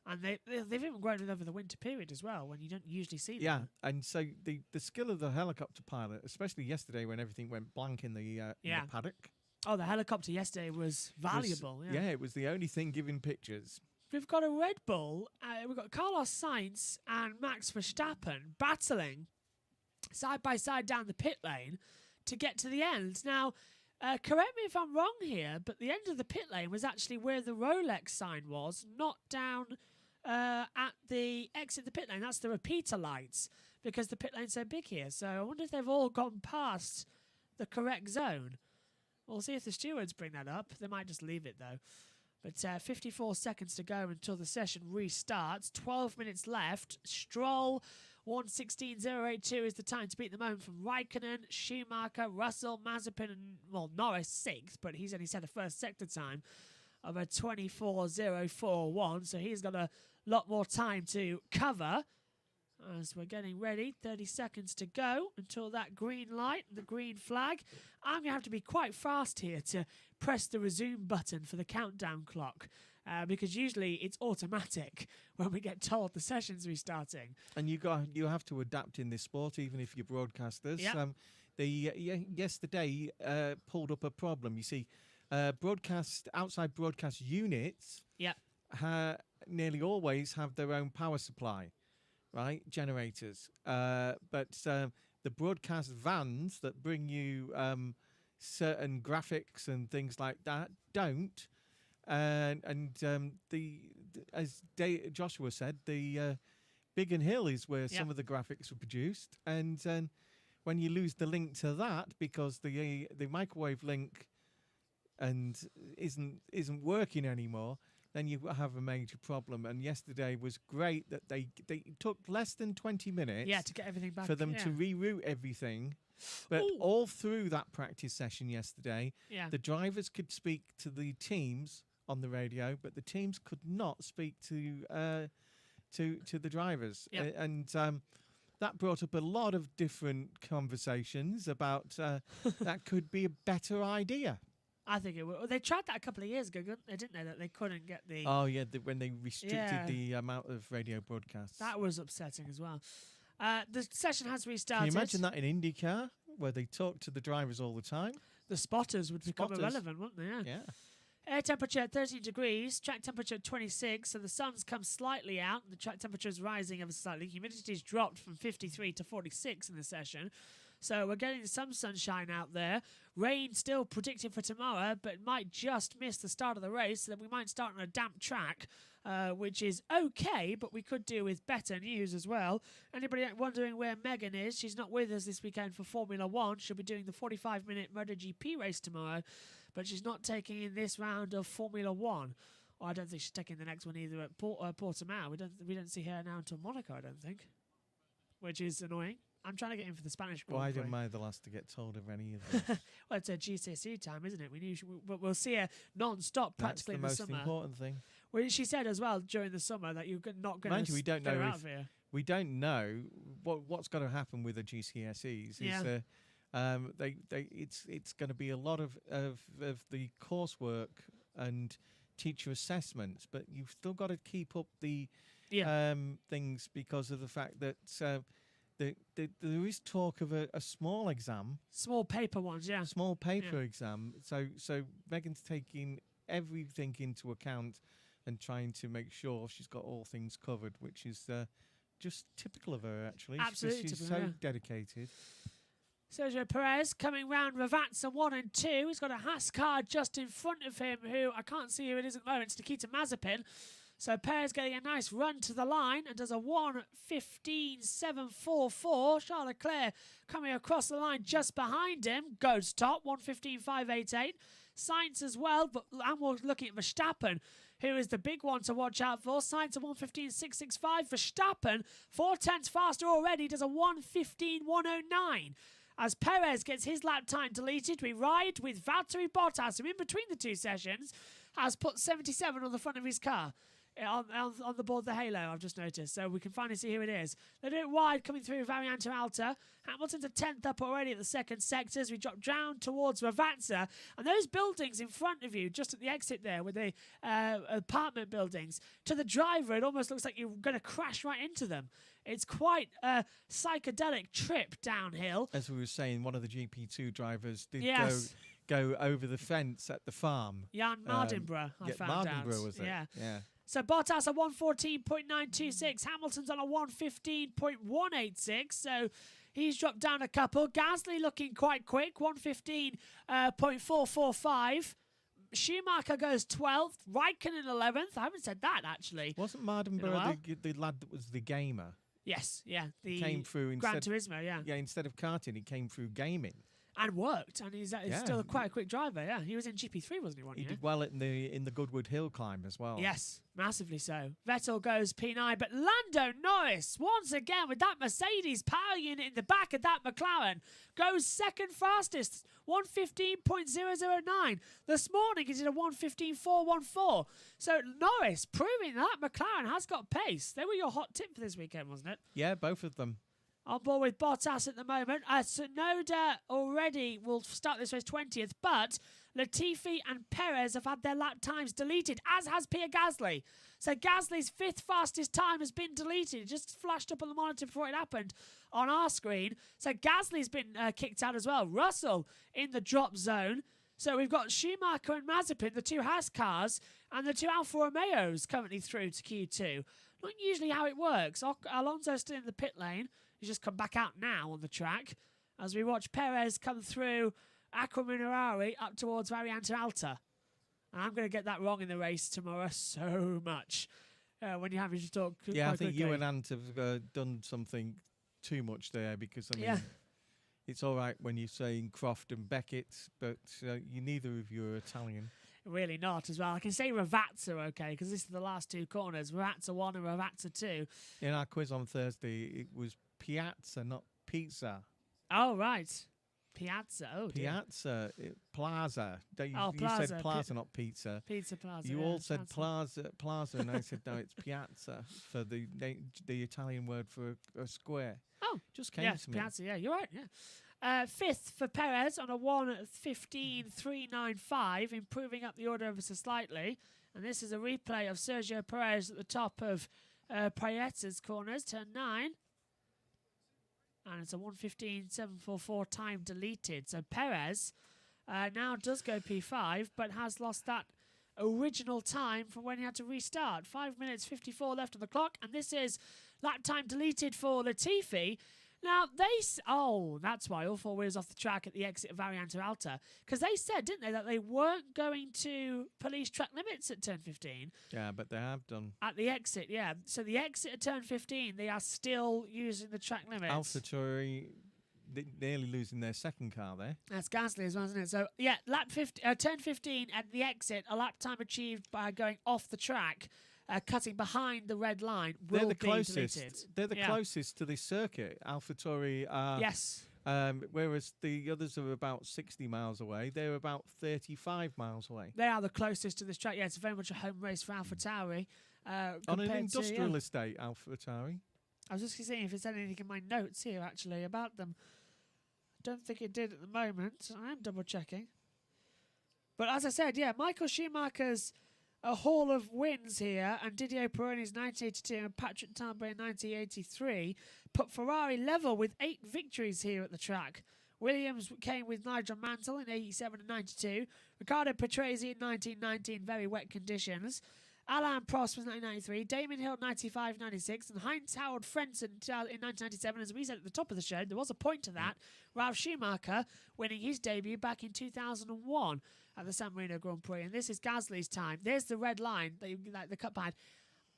And they've even grown over the winter period as well, when you don't usually see them. Yeah, and so the skill of the helicopter pilot, especially yesterday when everything went blank in the paddock. Oh, the helicopter yesterday was valuable. It was the only thing giving pictures. We've got a Red Bull. We've got Carlos Sainz and Max Verstappen battling side by side down the pit lane to get to the end. Now, correct me if I'm wrong here, but the end of the pit lane was actually where the Rolex sign was, not down at the exit of the pit lane. That's the repeater lights, because the pit lane's so big here. So I wonder if they've all gone past the correct zone. We'll see if the stewards bring that up. They might just leave it, though. But 54 seconds to go until the session restarts. 12 minutes left. Stroll, 1:16.082 is the time to beat the moment from Raikkonen, Schumacher, Russell, Mazepin, and, Norris 6th, but he's only set a first sector time of a 24.041, so he's got a lot more time to cover. As we're getting ready, 30 seconds to go until that green light, the green flag. I'm going to have to be quite fast here to press the resume button for the countdown clock. Because usually it's automatic when we get told the session's restarting. And you have to adapt in this sport, even if you're broadcasters. Yep. Yesterday pulled up a problem. You see, outside broadcast units Yep. Nearly always have their own power supply, right? Generators. But the broadcast vans that bring you certain graphics and things like that don't. As Joshua said, the Biggin Hill is where some of the graphics were produced, and when you lose the link to that because the microwave link isn't working anymore, then you have a major problem. And yesterday was great that they took less than 20 minutes to get everything back for them to reroute everything. But all through that practice session yesterday, the drivers could speak to the teams on the radio, but the teams could not speak to the drivers. And that brought up a lot of different conversations about that could be a better idea. I think it will. They tried that a couple of years ago, didn't they? That they couldn't get the... Oh, yeah, when they restricted the amount of radio broadcasts. That was upsetting as well. The session has restarted. Can you imagine that in IndyCar, where they talk to the drivers all the time? The spotters would become irrelevant, wouldn't they? Yeah. Air temperature at 13 degrees, track temperature at 26, so the sun's come slightly out. The track temperature is rising ever slightly. Humidity's dropped from 53 to 46 in the session. So we're getting some sunshine out there. Rain still predicted for tomorrow, but it might just miss the start of the race, so that we might start on a damp track, which is okay, but we could do with better news as well. Anybody wondering where Megan is? She's not with us this weekend for Formula 1. She'll be doing the 45-minute MotoGP race tomorrow, but she's not taking in this round of Formula 1. Or I don't think she's taking the next one either at Portimao. We don't see her now until Monaco, I don't think, which is annoying. I'm trying to get in for the Spanish Grand Prix. Why am I the last to get told of any of them? Well, it's a GCSE time, isn't it? But we'll see her non-stop practically in the summer. That's the most important thing. Well, she said as well during the summer that you're not going to get her out of here. We don't know what's going to happen with the GCSEs. It's going to be a lot of the coursework and teacher assessments, but you've still got to keep up the things because of the fact that there is talk of a small exam. Small paper ones, yeah. Small paper exam. So Megan's taking everything into account and trying to make sure she's got all things covered, which is just typical of her, actually. Absolutely. She's so dedicated. Sergio Perez coming round Ravazza 1 and 2. He's got a Haas car just in front of him, who I can't see who it is at the moment. It's Nikita Mazepin. So Perez getting a nice run to the line and does a 1:15.744. Charles Leclerc coming across the line just behind him. Goes top, 1:15.588. Sainz as well, and we're looking at Verstappen, who is the big one to watch out for. Sainz at 1:15.665. Verstappen, 4/10 faster already, does a 1:15.109. As Perez gets his lap time deleted, we ride with Valtteri Bottas, who in between the two sessions has put 77 on the front of his car. On the board, the halo, I've just noticed. So we can finally see who it is. They do it wide, coming through Variante Alta. Hamilton's a 10th up already at the second sector as we drop down towards Ravazza. And those buildings in front of you, just at the exit there, with the apartment buildings, to the driver, it almost looks like you're going to crash right into them. It's quite a psychedelic trip downhill. As we were saying, one of the GP2 drivers did go over the fence at the farm. Jan Mardenborough, I found out. Mardenborough, was it? Yeah. Yeah. So Bottas at 1:14.926. Hamilton's on a 1:15.186. So he's dropped down a couple. Gasly looking quite quick, 1:15.445. Schumacher goes 12th. Raikkonen 11th. I haven't said that, actually. Wasn't Mardenborough the lad that was the gamer? Yes, yeah. He came through Gran Turismo, yeah. Yeah, instead of karting, he came through gaming. and worked. And he's Yeah. still quite a quick driver. Yeah, he was in GP3, wasn't he? One He year? did well in the Goodwood Hill climb as well. Yes, massively so. Vettel goes P9, but Lando Norris, once again with that Mercedes power unit in the back of that McLaren, goes second fastest, 1:15.009. This morning he did a 1:15.414. So Norris proving that McLaren has got pace. They were your hot tip for this weekend, wasn't it? Yeah, both of them. On board with Bottas at the moment. Tsunoda already will start this race 20th, but Latifi and Perez have had their lap times deleted, as has Pierre Gasly. So Gasly's 5th fastest time has been deleted. It just flashed up on the monitor before it happened on our screen. So Gasly's been kicked out as well. Russell in the drop zone. So we've got Schumacher and Mazepin, the 2 Haas cars, and the 2 Alfa Romeos currently through to Q2. Not usually how it works. Alonso's still in the pit lane. He's just come back out now on the track as we watch Perez come through Acqua Minerari up towards Variante Alta. And I'm going to get that wrong in the race tomorrow so much when you're having to talk Yeah, I think quickly. you and Ant have done something too much there because, I mean, it's all right when you're saying Croft and Beckett, but you neither of you are Italian. Really not as well. I can say Ravazza, okay, because this is the last 2 corners. Ravazza 1 and Ravazza 2. In our quiz on Thursday, it was Piazza, not pizza. Oh, right. Piazza. Oh, dear. Piazza, Plaza. You Plaza. said plaza, not pizza. Pizza Plaza. You yeah, all said Plaza. plaza, and I said no, it's piazza for the Italian word for a square. Oh, Just came yes, to me. Piazza, yeah, you're right, yeah. 5th for Perez on a 1:15.395, improving up the order ever so slightly. And this is a replay of Sergio Perez at the top of Payetta's corners, turn 9. And it's a 1:15.744 time deleted. So Perez now does go P5, but has lost that original time from when he had to restart. 5 minutes 54 left on the clock, and this is lap time deleted for Latifi. Now, that's why all 4 wheels off the track at the exit of Variante Alta. Because they said, didn't they, that they weren't going to police track limits at turn 15. Yeah, but they have done. At the exit, yeah. So the exit at turn 15, they are still using the track limits. AlphaTauri nearly losing their second car there. That's Gasly as well, isn't it? So, yeah, turn 15 at the exit, a lap time achieved by going off the track, cutting behind the red line, will They're the be closest. deleted. They're the closest to this circuit. AlphaTauri are. Yes. Whereas the others are about 60 miles away. They're about 35 miles away. They are the closest to this track. Yeah, it's very much a home race for AlphaTauri. On an industrial estate, AlphaTauri. I was just seeing if there's anything in my notes here, actually, about them. I don't think it did at the moment. I am double-checking. But as I said, yeah, Michael Schumacher's a haul of wins here, and Didier Pironi's 1982 and Patrick Tambay 1983 put Ferrari level with 8 victories here at the track. Williams came with Nigel Mansell in 87 and 92. Riccardo Patrese in 1990 in very wet conditions. Alain Prost was 1993, Damon Hill 95-96, and Heinz Howard Frentzen in 1997. As we said at the top of the show, there was a point to that. Ralf Schumacher winning his debut back in 2001 at the San Marino Grand Prix. And this is Gasly's time. There's the red line that the cut behind.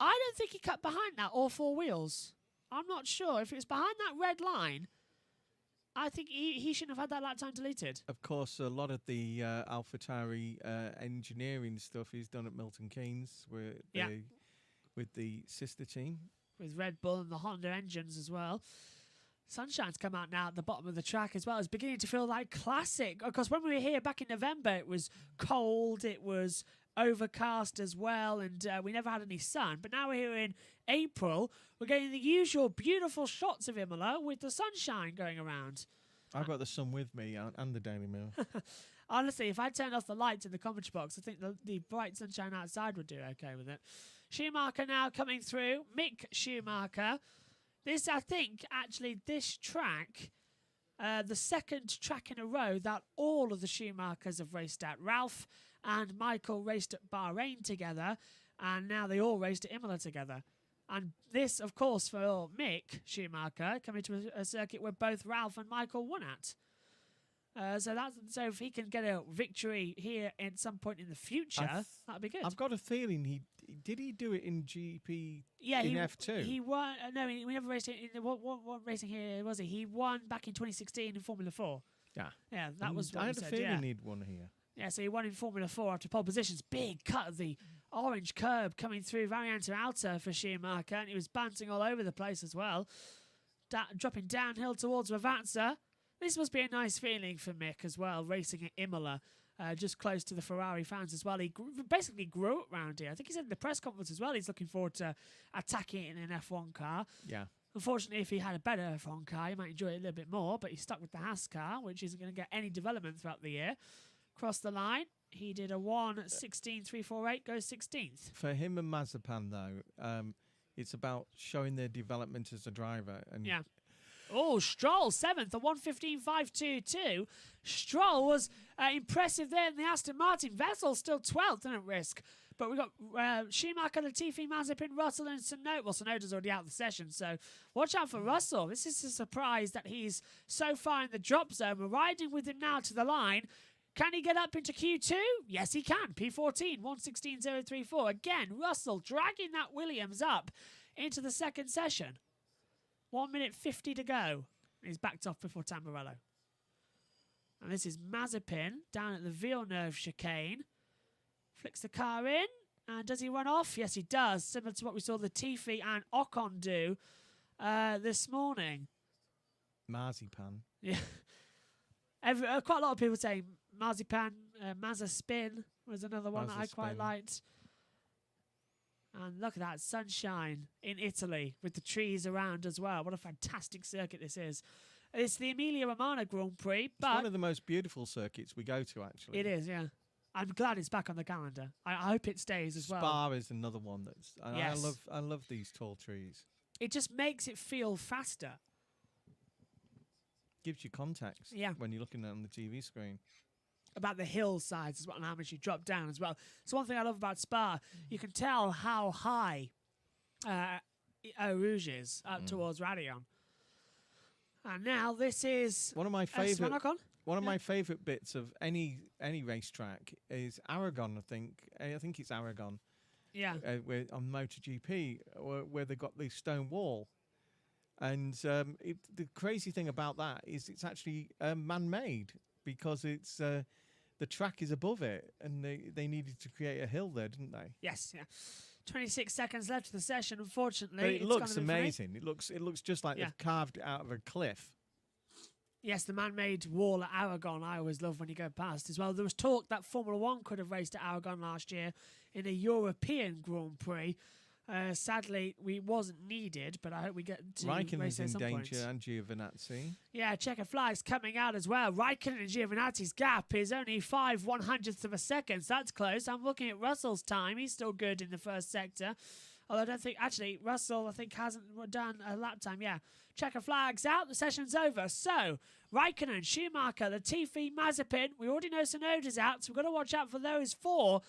I don't think he cut behind that, all 4 wheels. I'm not sure. If it was behind that red line, I think he shouldn't have had that lap time deleted. Of course, a lot of the AlphaTauri engineering stuff is done at Milton Keynes with the sister team. With Red Bull and the Honda engines as well. Sunshine's come out now at the bottom of the track as well. It's beginning to feel like classic. Of course, when we were here back in November, it was cold, it was overcast as well, and we never had any sun. But now we're here in April. We're getting the usual beautiful shots of Imola with the sunshine going around. I've got the sun with me and the Daily Mirror. Honestly, if I turned off the lights in the commentary box, I think the bright sunshine outside would do okay with it. Schumacher now coming through. Mick Schumacher. This, I think, actually, this track, the second track in a row that all of the Schumachers have raced at. Ralph and Michael raced at Bahrain together, and now they all raced at Imola together. And this, of course, for Mick Schumacher, coming to a circuit where both Ralph and Michael won at. So if he can get a victory here at some point in the future, that'd be good. I've got a feeling he do it in GP in F2. He won. No, we never raced it in the what racing here was he? He won back in 2016 in Formula 4. Yeah, that was what I we had a said, feeling he'd won here. Yeah, so he won in Formula 4 after pole positions. Big cut of the orange curb coming through Variante Alta for Schumacher, and he was bouncing all over the place as well. Dropping downhill towards Ravazza. This must be a nice feeling for Mick as well, racing at Imola, just close to the Ferrari fans as well. He basically grew up around here. I think he said in the press conference as well he's looking forward to attacking it in an F1 car. Yeah. Unfortunately, if he had a better F1 car, he might enjoy it a little bit more, but he's stuck with the Haas car, which isn't going to get any development throughout the year. Cross the line. He did a 1:16.348, goes 16th. For him and Mazepin, though, it's about showing their development as a driver. And Yeah. Oh, Stroll, 7th, a 1:15.522. Stroll was impressive there in the Aston Martin. Vettel still 12th and at risk. But we've got Schumacher, Latifi, Mazepin, Russell and Tsunoda. Well, Tsunoda's already out of the session, so watch out for Russell. This is a surprise that he's so far in the drop zone. We're riding with him now to the line. Can he get up into Q2? Yes, he can. P14, 1:16.034. Again, Russell dragging that Williams up into the second session. 1:50 to go. He's backed off before Tamburello. And this is Mazepin down at the Villeneuve chicane. Flicks the car in. And does he run off? Yes, he does. Similar to what we saw Latifi and Ocon do this morning. Marzipan. Yeah. Quite a lot of people saying Marzipan, Mazespin was another one that I quite liked. And look at that, sunshine in Italy with the trees around as well. What a fantastic circuit this is. It's the Emilia Romagna Grand Prix. But it's one of the most beautiful circuits we go to, actually. It is, yeah. I'm glad it's back on the calendar. I hope it stays as well. Spa is another one that's... Yes. I love these tall trees. It just makes it feel faster. Gives you context when you're looking at it on the TV screen. About the hillsides as well and how much you drop down as well. So one thing I love about Spa, you can tell how high Eau Rouge is up towards Radion. And now this is one of my favourite. Ocon? One of my favourite bits of any racetrack is Aragon. I think it's Aragon. Yeah. Where on MotoGP, where they've got the stone wall, and the crazy thing about that is it's actually man-made because it's the track is above it, and they needed to create a hill there, didn't they? Yes. Yeah. 26 seconds left of the session. Unfortunately, but it looks amazing. It looks just like they've carved it out of a cliff. Yes, the man-made wall at Aragon, I always love when you go past as well. There was talk that Formula 1 could have raced at Aragon last year in a European Grand Prix. Sadly, we wasn't needed, but I hope we get to race Raikkonen's at in some danger point. and Giovinazzi. Yeah, checker flags coming out as well. Raikkonen and Giovinazzi's gap is only 5/100ths of a second, so that's close. I'm looking at Russell's time. He's still good in the first sector. Although I don't think, actually, Russell, I think, hasn't done a lap time. Yeah, checker flags out. The session's over. So, Raikkonen, Schumacher, Latifi, Mazepin. We already know Tsunoda's out, so we've got to watch out for those four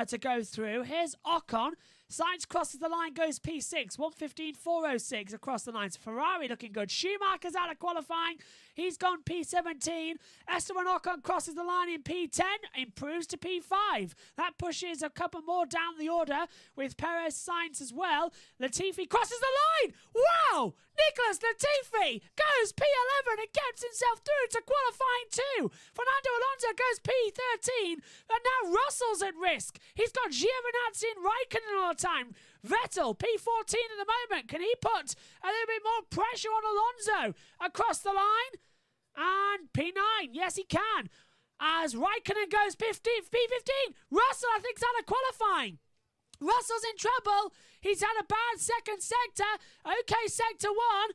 to go through. Here's Ocon. Sainz crosses the line, goes P6, 1:15.406 across the lines. Ferrari looking good. Schumacher's out of qualifying. He's gone P17. Esteban Ocon crosses the line in P10, improves to P5. That pushes a couple more down the order with Perez Sainz as well. Latifi crosses the line. Wow! Nicholas Latifi goes P11 and gets himself through to qualifying 2. Fernando Alonso goes P13, and now Russell's at risk. He's got Giovinazzi and Raikkonen all the time. Vettel, P14 at the moment. Can he put a little bit more pressure on Alonso across the line? And P9, yes he can. As Raikkonen goes P15. Russell, I think, is out of qualifying. Russell's in trouble. He's had a bad second sector. Okay, sector 1.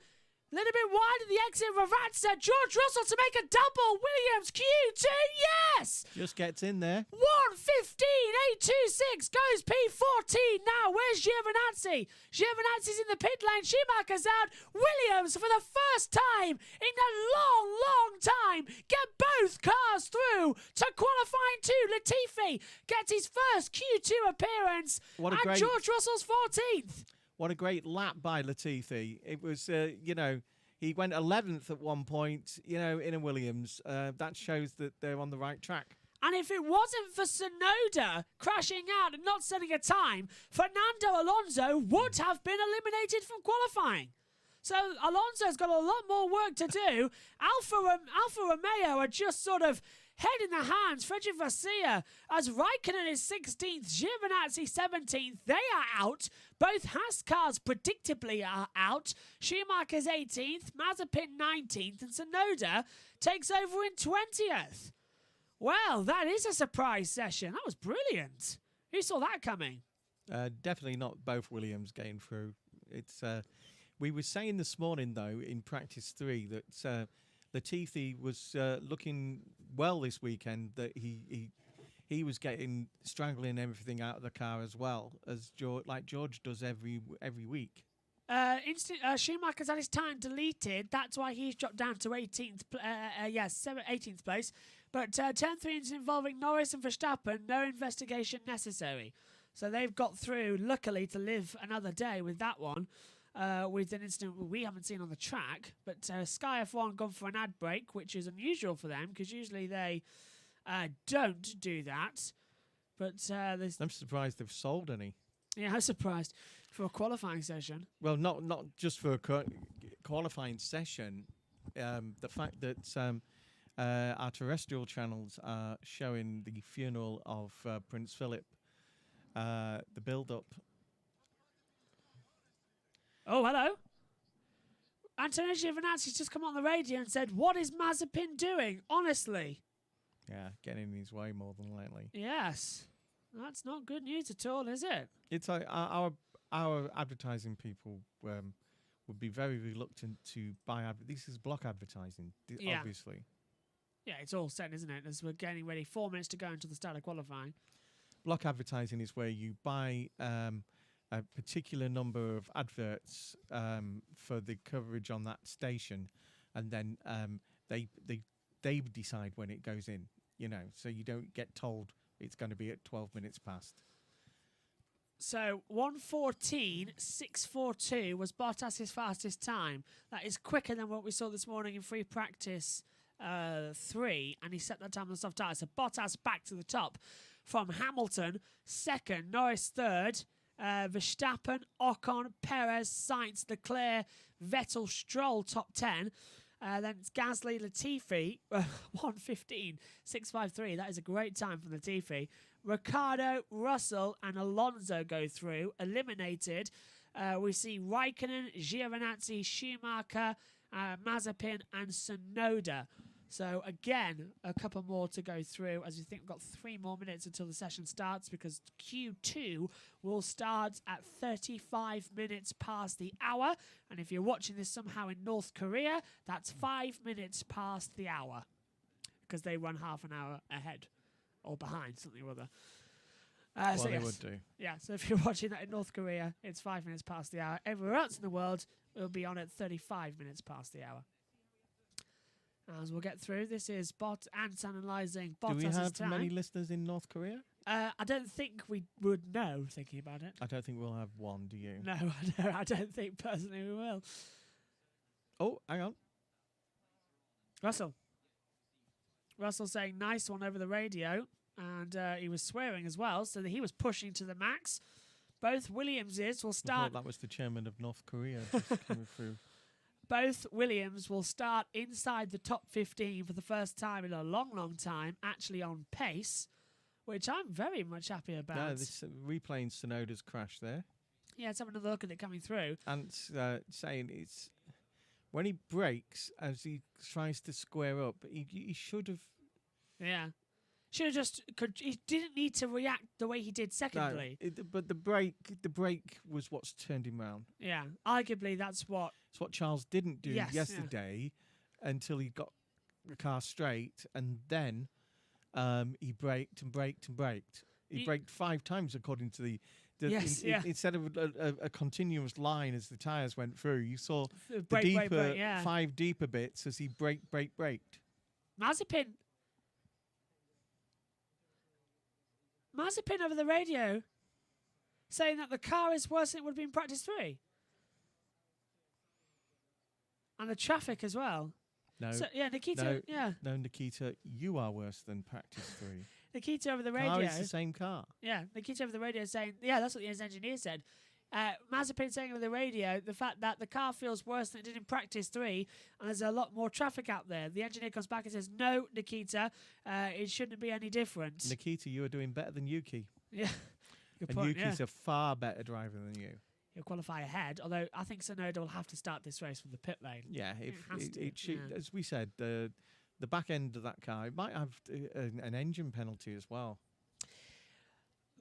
A little bit wide at the exit of Ravazza. George Russell to make a double. Williams Q2, yes! Just gets in there. 1:15.826 goes P14 now. Where's Giovinazzi? Giovinazzi's in the pit lane. Schumacher's out. Williams, for the first time in a long, long time, get both cars through to qualifying 2. Latifi gets his first Q2 appearance. And George Russell's 14th. What a great lap by Latifi. It was, he went 11th at one point, in a Williams. That shows that they're on the right track. And if it wasn't for Tsunoda crashing out and not setting a time, Fernando Alonso would have been eliminated from qualifying. So Alonso's got a lot more work to do. Alfa Romeo are just sort of head in the hands. Frederic Garcia as Raikkonen is 16th, Giovinazzi 17th. They are out. Both Haas cars predictably are out. Schumacher's 18th, Mazepin 19th, and Tsunoda takes over in 20th. Well, that is a surprise session. That was brilliant. Who saw that coming? Definitely not both Williams getting through. It's we were saying this morning though in practice 3 that Latifi was looking well this weekend. That he was getting strangling everything out of the car as well as George does every week. Schumacher's had his time deleted. That's why he's dropped down to 18th. 18th place. But turn 3 is involving Norris and Verstappen. No investigation necessary. So they've got through, luckily, to live another day with that one. With an incident we haven't seen on the track. But Sky F1 gone for an ad break, which is unusual for them because usually they don't do that. But I'm surprised they've sold any. Yeah, I'm surprised for a qualifying session. Well, not just for a qualifying session. The fact that our terrestrial channels are showing the funeral of Prince Philip, the build-up. Oh, hello. Antonio Giovinazzi's just come on the radio and said, "What is Mazepin doing?" Honestly. Yeah, getting in his way more than likely. Yes. That's not good news at all, is it? It's like our advertising people would be very reluctant to buy. This is block advertising, obviously. Yeah, it's all set, isn't it? As we're getting ready, 4 minutes to go until the start of qualifying. Block advertising is where you buy a particular number of adverts for the coverage on that station, and then they decide when it goes in. So you don't get told it's going to be at 12 minutes past. So 1:14.642 was Bottas's fastest time. That is quicker than what we saw this morning in free practice 3, and he set that time on the soft tyre. So Bottas back to the top from Hamilton, second, Norris third, Verstappen, Ocon, Perez, Sainz, Leclerc, Vettel, Stroll top 10. Then it's Gasly, Latifi, 1:15.653. That is a great time from Latifi. Ricciardo, Russell, and Alonso go through. Eliminated. We see Raikkonen, Giovinazzi, Schumacher, Mazepin, and Tsunoda. So again, a couple more to go through, as we think we've got 3 more minutes until the session starts, because Q2 will start at 35 minutes past the hour. And if you're watching this somehow in North Korea, that's 5 minutes past the hour, because they run half an hour ahead or behind, something or other. They would do. Yeah, so if you're watching that in North Korea, it's 5 minutes past the hour. Everywhere else in the world, it'll be on at 35 minutes past the hour. As we'll get through, this is analysing Bottas' time. Do we have many listeners in North Korea? I don't think we would know, thinking about it. I don't think we'll have one, do you? No, I don't think personally we will. Oh, hang on. Russell saying nice one over the radio, and he was swearing as well, so that he was pushing to the max. Both Williamses will start... I thought that was the chairman of North Korea just coming through. Both Williams will start inside the top 15 for the first time in a long, long time, actually on pace, which I'm very much happy about. Yeah, this replaying Tsunoda's crash there. Yeah, let's have another look at it coming through. And saying it's when he brakes as he tries to square up, he should have. Yeah. Should have just. He didn't need to react the way he did secondly. No, but the brake was what's turned him round. Yeah, arguably that's what. It's what Charles didn't do yesterday until he got the car straight, and then he braked and braked and braked. He braked 5 times according to the. Instead of a continuous line as the tyres went through, you saw brake, 5 deeper bits as he braked. Mazepin over the radio saying that the car is worse than it would have been practice 3. And the traffic as well. No. So, Nikita. No, Nikita, you are worse than practice 3. Nikita over the radio. Car is the same car. Yeah, Nikita over the radio saying, yeah, that's what the engineer said. Mazepin saying over the radio the fact that the car feels worse than it did in practice 3, and there's a lot more traffic out there. The engineer comes back and says, "No, Nikita, it shouldn't be any different." Nikita, you are doing better than Yuki. Yeah, good And point. Yuki's a far better driver than you. He'll qualify ahead, although I think Tsunoda will have to start this race from the pit lane. Yeah, has to, it should, yeah. as we said, the back end of that car, it might have an engine penalty as well.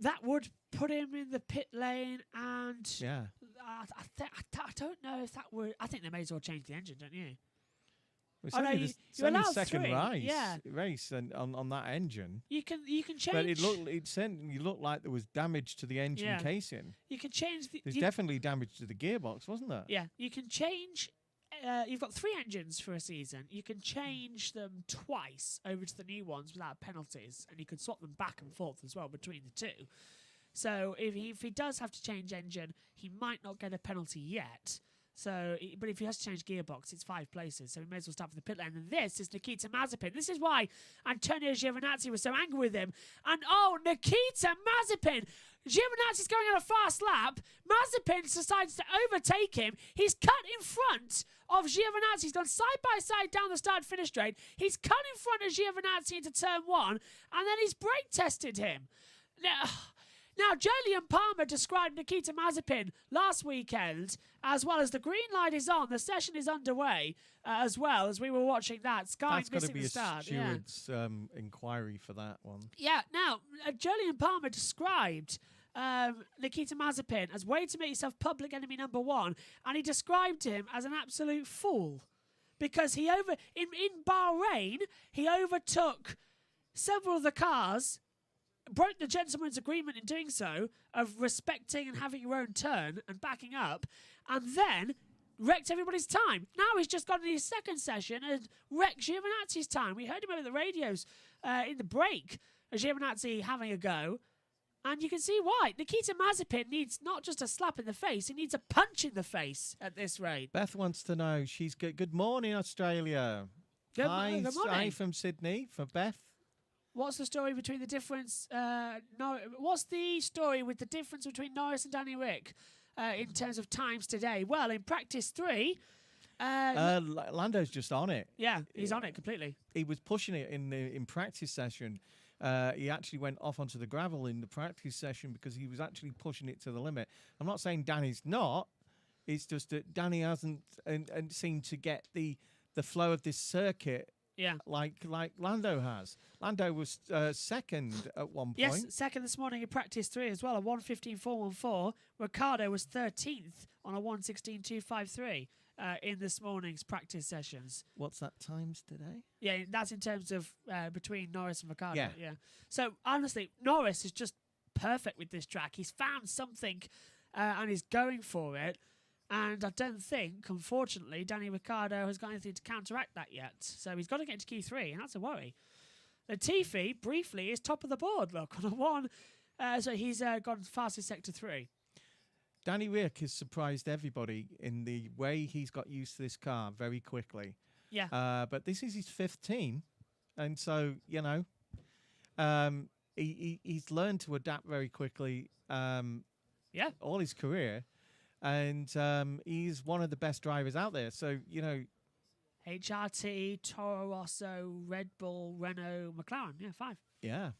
That would put him in the pit lane, and Yeah. I don't know if that would. I think they may as well change the engine, don't you? It's Oh, no, only you the only allowed second 3, yeah. race and on that engine. You can change. But it certainly looked like there was damage to the engine Yeah. casing. You can change. There's definitely damage to the gearbox, wasn't there? Yeah, you can change. You've got 3 engines for a season. You can change them twice over to the new ones without penalties, and you can swap them back and forth as well between the two. So if he does have to change engine, he might not get a penalty yet. So, but if he has to change gearbox, it's 5 places. So he may as well start from the pit lane. And this is Nikita Mazepin. This is why Antonio Giovinazzi was so angry with him. And Nikita Mazepin. Giovinazzi's going on a fast lap. Mazepin decides to overtake him. He's cut in front of Giovinazzi. He's gone side by side down the start-finish straight. He's cut in front of Giovinazzi into turn 1, and then he's brake tested him. Now, Jolyon Palmer described Nikita Mazepin last weekend, as well as the green light is on, the session is underway, as well as we were watching that. Sky That's got to missing be the a start. steward's inquiry for that one. Yeah, now, Jolyon Palmer described Nikita Mazepin as way to make yourself public enemy number 1, and he described him as an absolute fool. Because in Bahrain, he overtook several of the cars, broke the gentleman's agreement in doing so of respecting and having your own turn and backing up, and then wrecked everybody's time. Now he's just gone in his second session and wrecked Giovinazzi's time. We heard him over the radios in the break of Giovinazzi having a go, and you can see why. Nikita Mazepin needs not just a slap in the face, he needs a punch in the face at this rate. Beth wants to know, she's good morning, Australia. Good Hi morning. from Sydney, for Beth. What's the story between the difference? What's the story with the difference between Norris and Danny Rick in terms of times today? Well, in practice 3, Lando's just on it. yeah, he's on it completely. He was pushing it in practice session. He actually went off onto the gravel in the practice session because he was actually pushing it to the limit. I'm not saying Danny's not. It's just that Danny hasn't and seemed to get the flow of this circuit. Yeah. Like Lando has. Lando was second at one point. Yes, second this morning in practice 3 as well, a 1:15.414. Ricardo was 13th on a 1:16.253 in this morning's practice sessions. What's that times today? Yeah, that's in terms of between Norris and Ricardo. Yeah. So, honestly, Norris is just perfect with this track. He's found something and he's going for it. And I don't think, unfortunately, Danny Ricciardo has got anything to counteract that yet. So he's got to get into Q3, and that's a worry. Latifi, briefly, is top of the board, look, on a 1. So he's gone fastest sector 3. Danny Rick has surprised everybody in the way he's got used to this car very quickly. Yeah. But this is his 5th team. And so, he's learned to adapt very quickly all his career. And he's one of the best drivers out there. So, HRT, Toro Rosso, Red Bull, Renault, McLaren. Yeah, 5. Yeah.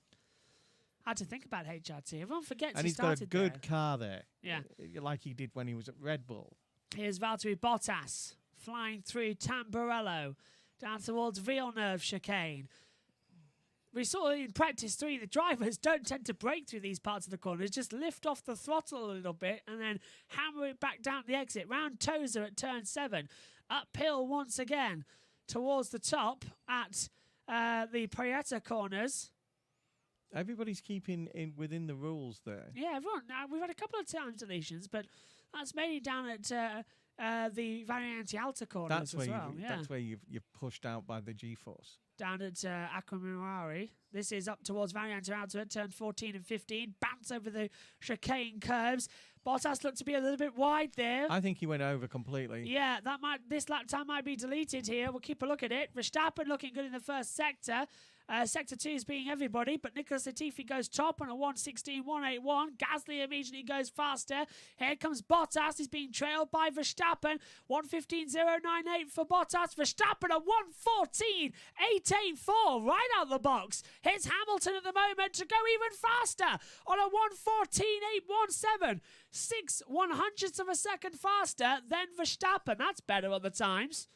I had to think about HRT. Everyone forgets And he he's got a started good there. car there. Yeah. Like he did when he was at Red Bull. Here's Valtteri Bottas flying through Tamburello down towards Villeneuve chicane. We saw in practice 3, the drivers don't tend to brake through these parts of the corners, just lift off the throttle a little bit and then hammer it back down the exit. Round Tozer at turn 7. Uphill once again towards the top at the Prieta corners. Everybody's keeping within the rules there. Yeah, everyone. We've had a couple of time deletions, but that's mainly down at the Variante Alta corners That's where as well. that's where you're pushed out by the G-force. Down at Aquamirari. This is up towards Variante Alta at turn 14 and 15. Bounce over the chicane curves. Bottas looked to be a little bit wide there. I think he went over completely. Yeah, this lap time might be deleted here. We'll keep a look at it. Verstappen looking good in the first sector. Sector 2 is being everybody, but Nicholas Latifi goes top on a 1:16.181. Gasly immediately goes faster. Here comes Bottas. He's being trailed by Verstappen. 1:15.098 for Bottas. Verstappen at 1:14.884 right out the box. Here's Hamilton at the moment to go even faster on a 1:14.817. 6/100ths of a second faster than Verstappen. That's better on the times.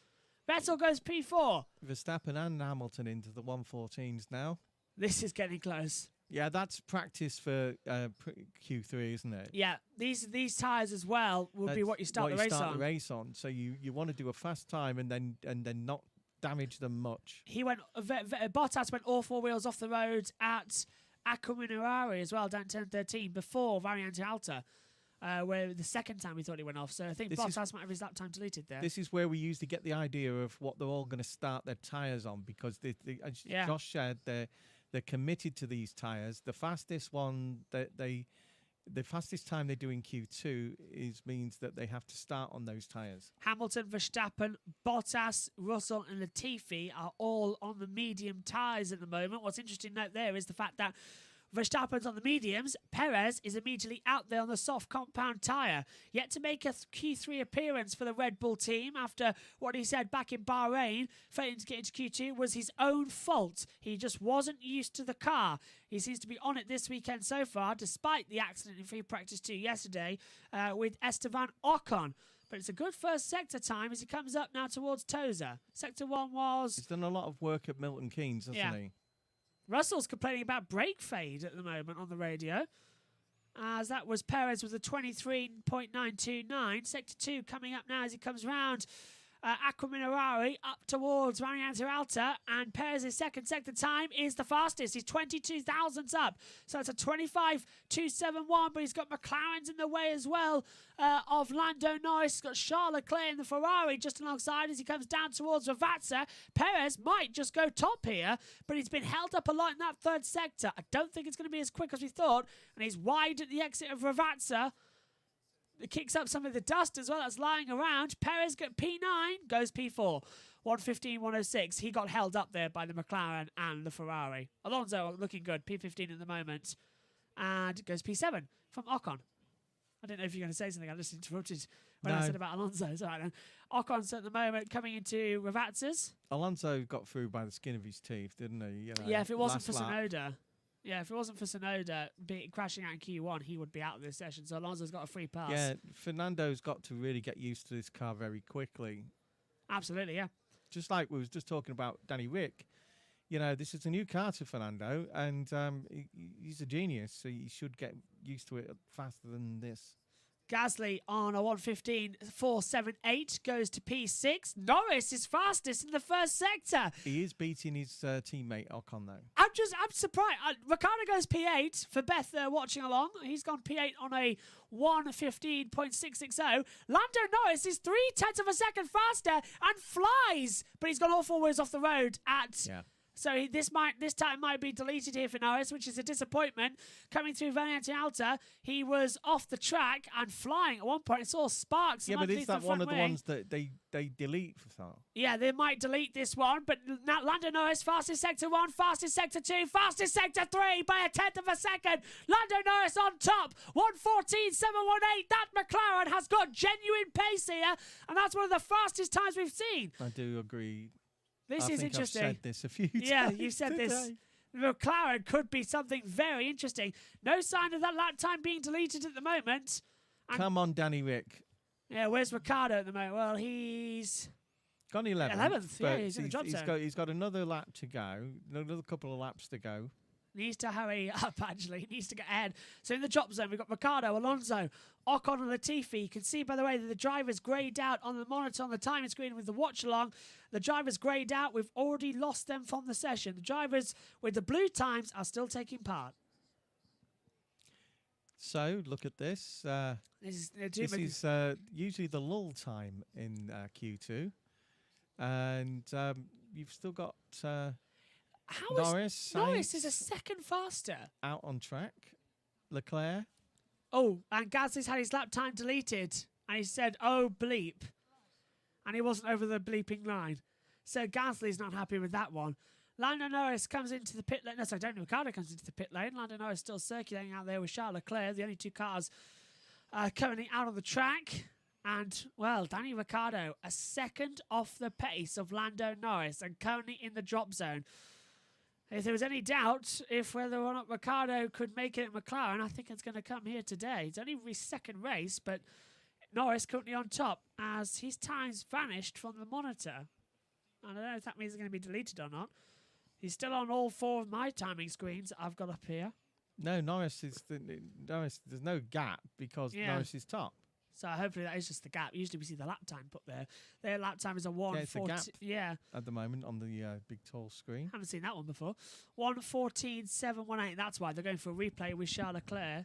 Vettel goes P4. Verstappen and Hamilton into the 1:14s now. This is getting close. Yeah, that's practice for Q3, isn't it? Yeah, these tyres as well will be what you start the race on. So you want to do a fast time and then not damage them much. Bottas went all four wheels off the road at Aquaminarari as well, down 10:13 before Variante Alta. Where the second time we thought he went off. So I think Bottas might have his lap time deleted there. This is where we usually get the idea of what they're all going to start their tyres on, because as Josh said, they're committed to these tyres. The fastest one the fastest time they do in Q2 means that they have to start on those tyres. Hamilton, Verstappen, Bottas, Russell and Latifi are all on the medium tyres at the moment. What's interesting to note there is the fact that Verstappen's on the mediums. Perez is immediately out there on the soft compound tyre. Yet to make a Q3 appearance for the Red Bull team after what he said back in Bahrain, failing to get into Q2 was his own fault. He just wasn't used to the car. He seems to be on it this weekend so far, despite the accident in free practice 2 yesterday with Esteban Ocon. But it's a good first sector time as he comes up now towards Tosa. Sector 1 was... He's done a lot of work at Milton Keynes, hasn't he? Russell's complaining about brake fade at the moment on the radio, as that was Perez with a 23.929. Sector 2 coming up now as he comes round Aquaminarari up towards Variante Alta, and Perez's second sector time is the fastest. He's 22 thousandths up, so it's a 25.271, but he's got McLaren's in the way as well of Lando Norris. He's got Charles Leclerc in the Ferrari just alongside as he comes down towards Ravazza. Perez might just go top here, but he's been held up a lot in that third sector. I don't think it's going to be as quick as we thought, and he's wide at the exit of Ravazza. It kicks up some of the dust as well that's lying around. Perez got P9, goes P4. 1:15.106. He got held up there by the McLaren and the Ferrari. Alonso looking good, P15 at the moment. And goes P7 from Ocon. I didn't know if you were going to say something. I just interrupted when I said about Alonso. It's all right then. Ocon's at the moment coming into Ravazza's. Alonso got through by the skin of his teeth, didn't he? You know, yeah, if it wasn't for Tsunoda. Yeah, if it wasn't for Tsunoda crashing out in Q1, he would be out of this session. So Alonso's got a free pass. Yeah, Fernando's got to really get used to this car very quickly. Absolutely, yeah. Just like we was just talking about Danny Rick. You know, this is a new car to Fernando, and he's a genius, so he should get used to it faster than this. Gasly on a 1:15.478 goes to P6. Norris is fastest in the first sector. He is beating his teammate Ocon though. I'm surprised. Ricciardo goes P8 for Beth watching along. He's gone P8 on a 1:15.660. Lando Norris is 0.3 of a second faster and flies, but he's gone all four wheels off the road at. Yeah. So this time might be deleted here for Norris, which is a disappointment. Coming through Variante Alta, he was off the track and flying at one point. It's all sparks. Yeah, but is that one of the ones that they delete for that? Yeah, they might delete this one, but now Lando Norris, fastest sector 1, fastest sector 2, fastest sector 3 by a 1/10 of a second. Lando Norris on top, 1:14.718. That McLaren has got genuine pace here, and that's one of the fastest times we've seen. I do agree. This is interesting. I've said this a few times. Yeah, you said today. this. McLaren could be something very interesting. No sign of that lap time being deleted at the moment. And come on, Danny Rick. Yeah, where's Ricciardo at the moment? Well, he's gone 11th. Yeah, he's in the drop zone. He's got another lap to go. Another couple of laps to go. Needs to hurry up, actually. He needs to get ahead. So in the drop zone, we've got Ricciardo, Alonso, Ocon and Latifi. You can see, by the way, that the driver's greyed out on the monitor on the timing screen with the watch-along. The driver's greyed out. We've already lost them from the session. The drivers with the blue times are still taking part. So, look at this. This is usually the lull time in Q2. And you've still got... Norris is a second faster. Out on track. Leclerc. Oh, and Gasly's had his lap time deleted. And he said, oh, bleep. And he wasn't over the bleeping line. So Gasly's not happy with that one. Lando Norris comes into the pit lane. No, sorry, Daniel Ricciardo comes into the pit lane. Lando Norris still circulating out there with Charles Leclerc, the only two cars currently out on the track. And, well, Danny Ricciardo, a second off the pace of Lando Norris and currently in the drop zone. If there was any doubt if whether or not Ricciardo could make it at McLaren, I think it's going to come here today. It's only his second race, but Norris currently on top as his time's vanished from the monitor. I don't know if that means it's going to be deleted or not. He's still on all four of my timing screens that I've got up here. No, Norris is Norris. There's no gap because Norris is top. So hopefully that is just the gap. Usually we see the lap time put there. Their lap time is a 1:14. Yeah, at the moment on the big tall screen. Haven't seen that one before. 1:14.718. That's why they're going for a replay with Charles Leclerc.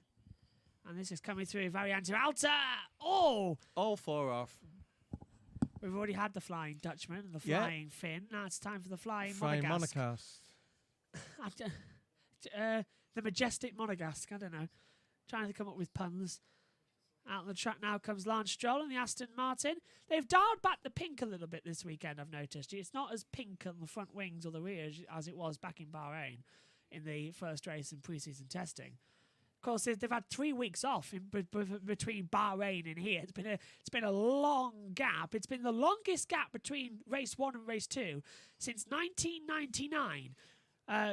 And this is coming through Variante Alta. Oh! All four off. We've already had the Flying Dutchman and the Flying Finn. Now it's time for the Flying Monegasque. The Majestic Monegasque. I don't know. Trying to come up with puns. Out on the track now comes Lance Stroll and the Aston Martin. They've dialed back the pink a little bit this weekend, I've noticed. It's not as pink on the front wings or the rear as it was back in Bahrain in the first race in pre-season testing. Of course, they've had 3 weeks off between Bahrain and here. It's been a long gap. It's been the longest gap between race 1 and race 2 since 1999.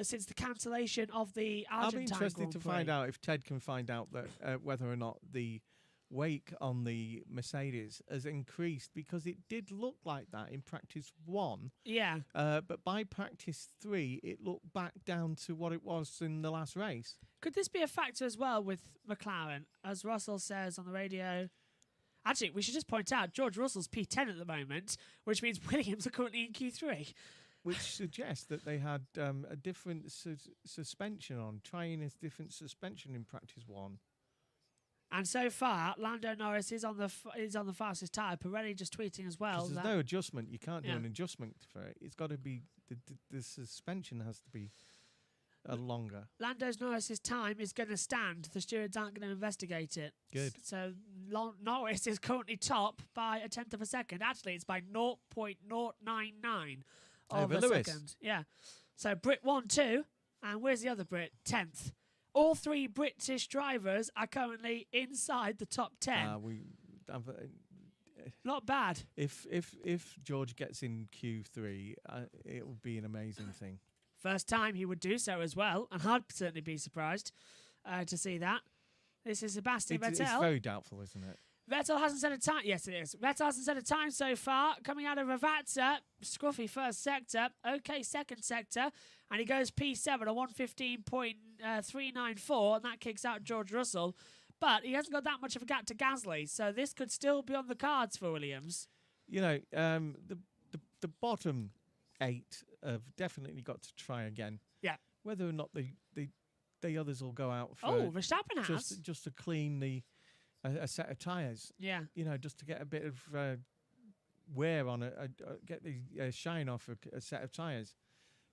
Since the cancellation of the Argentine I'll be interested Grand to Prix. find out if Ted can find out that whether or not the wake on the Mercedes has increased, because it did look like that in practice 1. Yeah. But by practice 3, it looked back down to what it was in the last race. Could this be a factor as well with McLaren? As Russell says on the radio. Actually, we should just point out George Russell's P10 at the moment, which means Williams are currently in Q3. Which suggests that they had a different suspension on, trying a different suspension in practice 1. And so far, Lando Norris is on the fastest tyre. Pirelli just tweeting as well. There's no adjustment. You can't do an adjustment for it. It's got to be the suspension has to be longer. Lando Norris's time is going to stand. The stewards aren't going to investigate it. Good. So Norris is currently top by a tenth of a second. Actually, it's by 0.099 of a second. Yeah. So Brit 1, 2, and where's the other Brit? 10th. All 3 British drivers are currently inside the top 10. Not bad. If George gets in Q3, it will be an amazing thing. First time he would do so as well, and I'd certainly be surprised to see that. This is Sebastian Vettel. It's very doubtful, isn't it? Vettel hasn't set a time. Yes, it is. Vettel hasn't set a time so far. Coming out of Ravazza, scruffy first sector, okay second sector, and he goes P7 at 1:15.394, and that kicks out George Russell. But he hasn't got that much of a gap to Gasly, so this could still be on the cards for Williams. You know, the bottom 8 have definitely got to try again. Yeah. Whether or not the others will go out for Verstappen has just to clean a set of tyres. Yeah. You know, just to get a bit of wear on get the shine off a set of tyres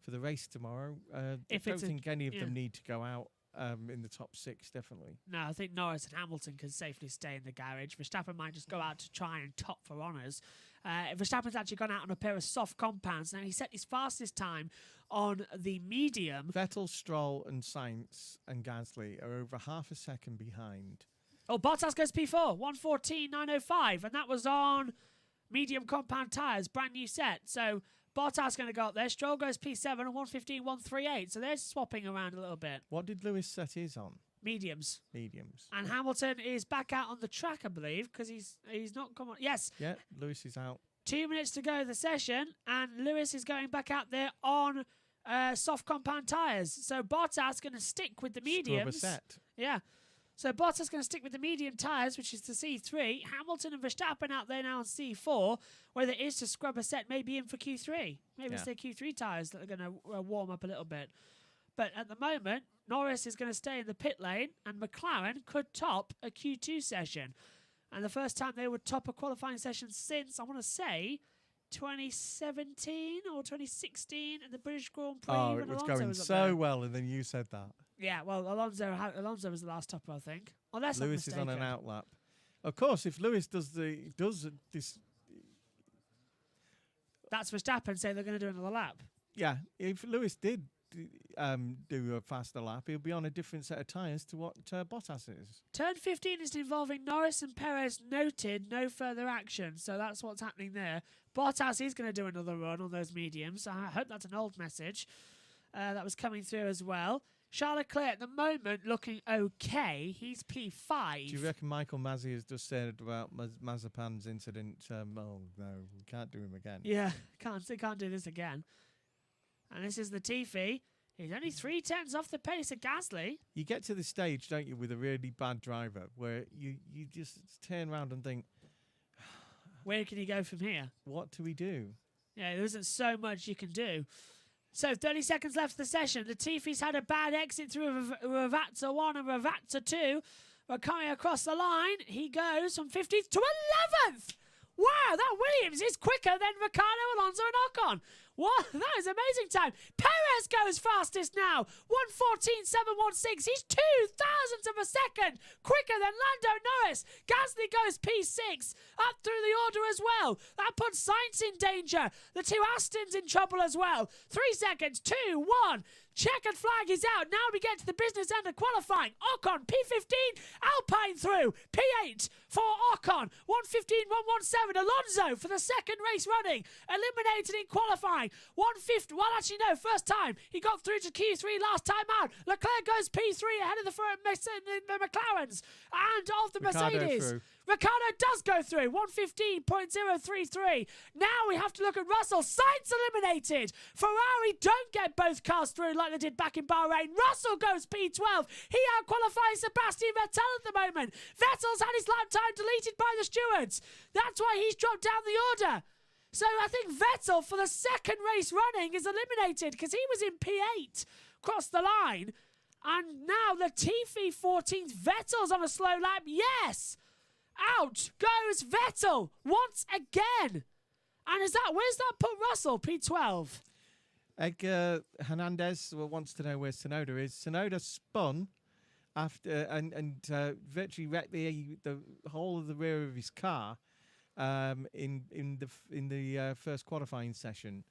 for the race tomorrow. I don't think any of them need to go out in the top 6, definitely. No, I think Norris and Hamilton can safely stay in the garage. Verstappen might just go out to try and top for honours. Verstappen's actually gone out on a pair of soft compounds. Now, he set his fastest time on the medium. Vettel, Stroll and Sainz and Gasly are over half a second behind. Oh, Bottas goes P4, 1:14.905, and that was on medium compound tyres, brand new set. So Bottas going to go up there. Stroll goes P7 and 1:15.138. So they're swapping around a little bit. What did Lewis set his on? Mediums. Mediums. And Hamilton is back out on the track, I believe, because he's not come on. Yes. Yeah, Lewis is out. 2 minutes to go the session, and Lewis is going back out there on soft compound tyres. So Bottas going to stick with the mediums. Scrub a set. Yeah. So Bottas going to stick with the medium tyres, which is the C3. Hamilton and Verstappen out there now on C4, whether it is to scrub a set, maybe in for Q3. Maybe it's their Q3 tyres that are going to warm up a little bit. But at the moment, Norris is going to stay in the pit lane, and McLaren could top a Q2 session. And the first time they would top a qualifying session since, I want to say, 2017 or 2016 at the British Grand Prix. Oh, it was going so well, and then you said that. Yeah, well, Alonso was the last topper, I think. Unless Lewis is on an outlap. Of course, if Lewis does this, that's Verstappen saying they're going to do another lap. Yeah, if Lewis did do a faster lap, he'll be on a different set of tyres to what Bottas is. Turn 15 is involving Norris and Perez. Noted, no further action. So that's what's happening there. Bottas is going to do another run on those mediums. I hope that's an old message that was coming through as well. Charles Leclerc at the moment looking okay. He's P5. Do you reckon Michael Masi has just said about Mazepin's incident? Oh no, we can't do him again. Yeah, can't do this again. And this is Latifi. He's only 3/10 off the pace of Gasly. You get to this stage, don't you, with a really bad driver, where you just turn around and think, where can he go from here? what do we do? Yeah, there isn't so much you can do. So 30 seconds left of the session. Latifi's had a bad exit through Ravazza 1 and Ravazza 2. We're coming across the line. He goes from 15th to 11th. Wow, that Williams is quicker than Ricciardo, Alonso and Ocon. What? That is amazing time. Perez goes fastest now. 1:14.716. He's 0.02 of a second quicker than Lando Norris. Gasly goes P6 up through the order as well. That puts Sainz in danger. The two Astons in trouble as well. 3 seconds. 2, 1. Checkered flag is out. Now we get to the business end of qualifying. Ocon, P15, Alpine through. P8 for Ocon. 1:15.117. Alonso for the second race running. Eliminated in qualifying. 1:50. Well, actually, no. First time. He got through to Q3 last time out. Leclerc goes P3 ahead of the McLarens and of the Mercedes. Ricciardo does go through. 1:15.033. Now we have to look at Russell. Sainz eliminated. Ferrari don't get both cars through like they did back in Bahrain. Russell goes P12. He out-qualifies Sebastian Vettel at the moment. Vettel's had his lap time deleted by the stewards. That's why he's dropped down the order. So I think Vettel, for the second race running, is eliminated because he was in P8 across the line. And now Latifi 14th. Vettel's on a slow lap. Yes! Out goes Vettel once again. And where's that put Russell? P12. Edgar Hernandez wants to know where Tsunoda is. Tsunoda spun after and virtually wrecked the whole of the rear of his car in the first qualifying session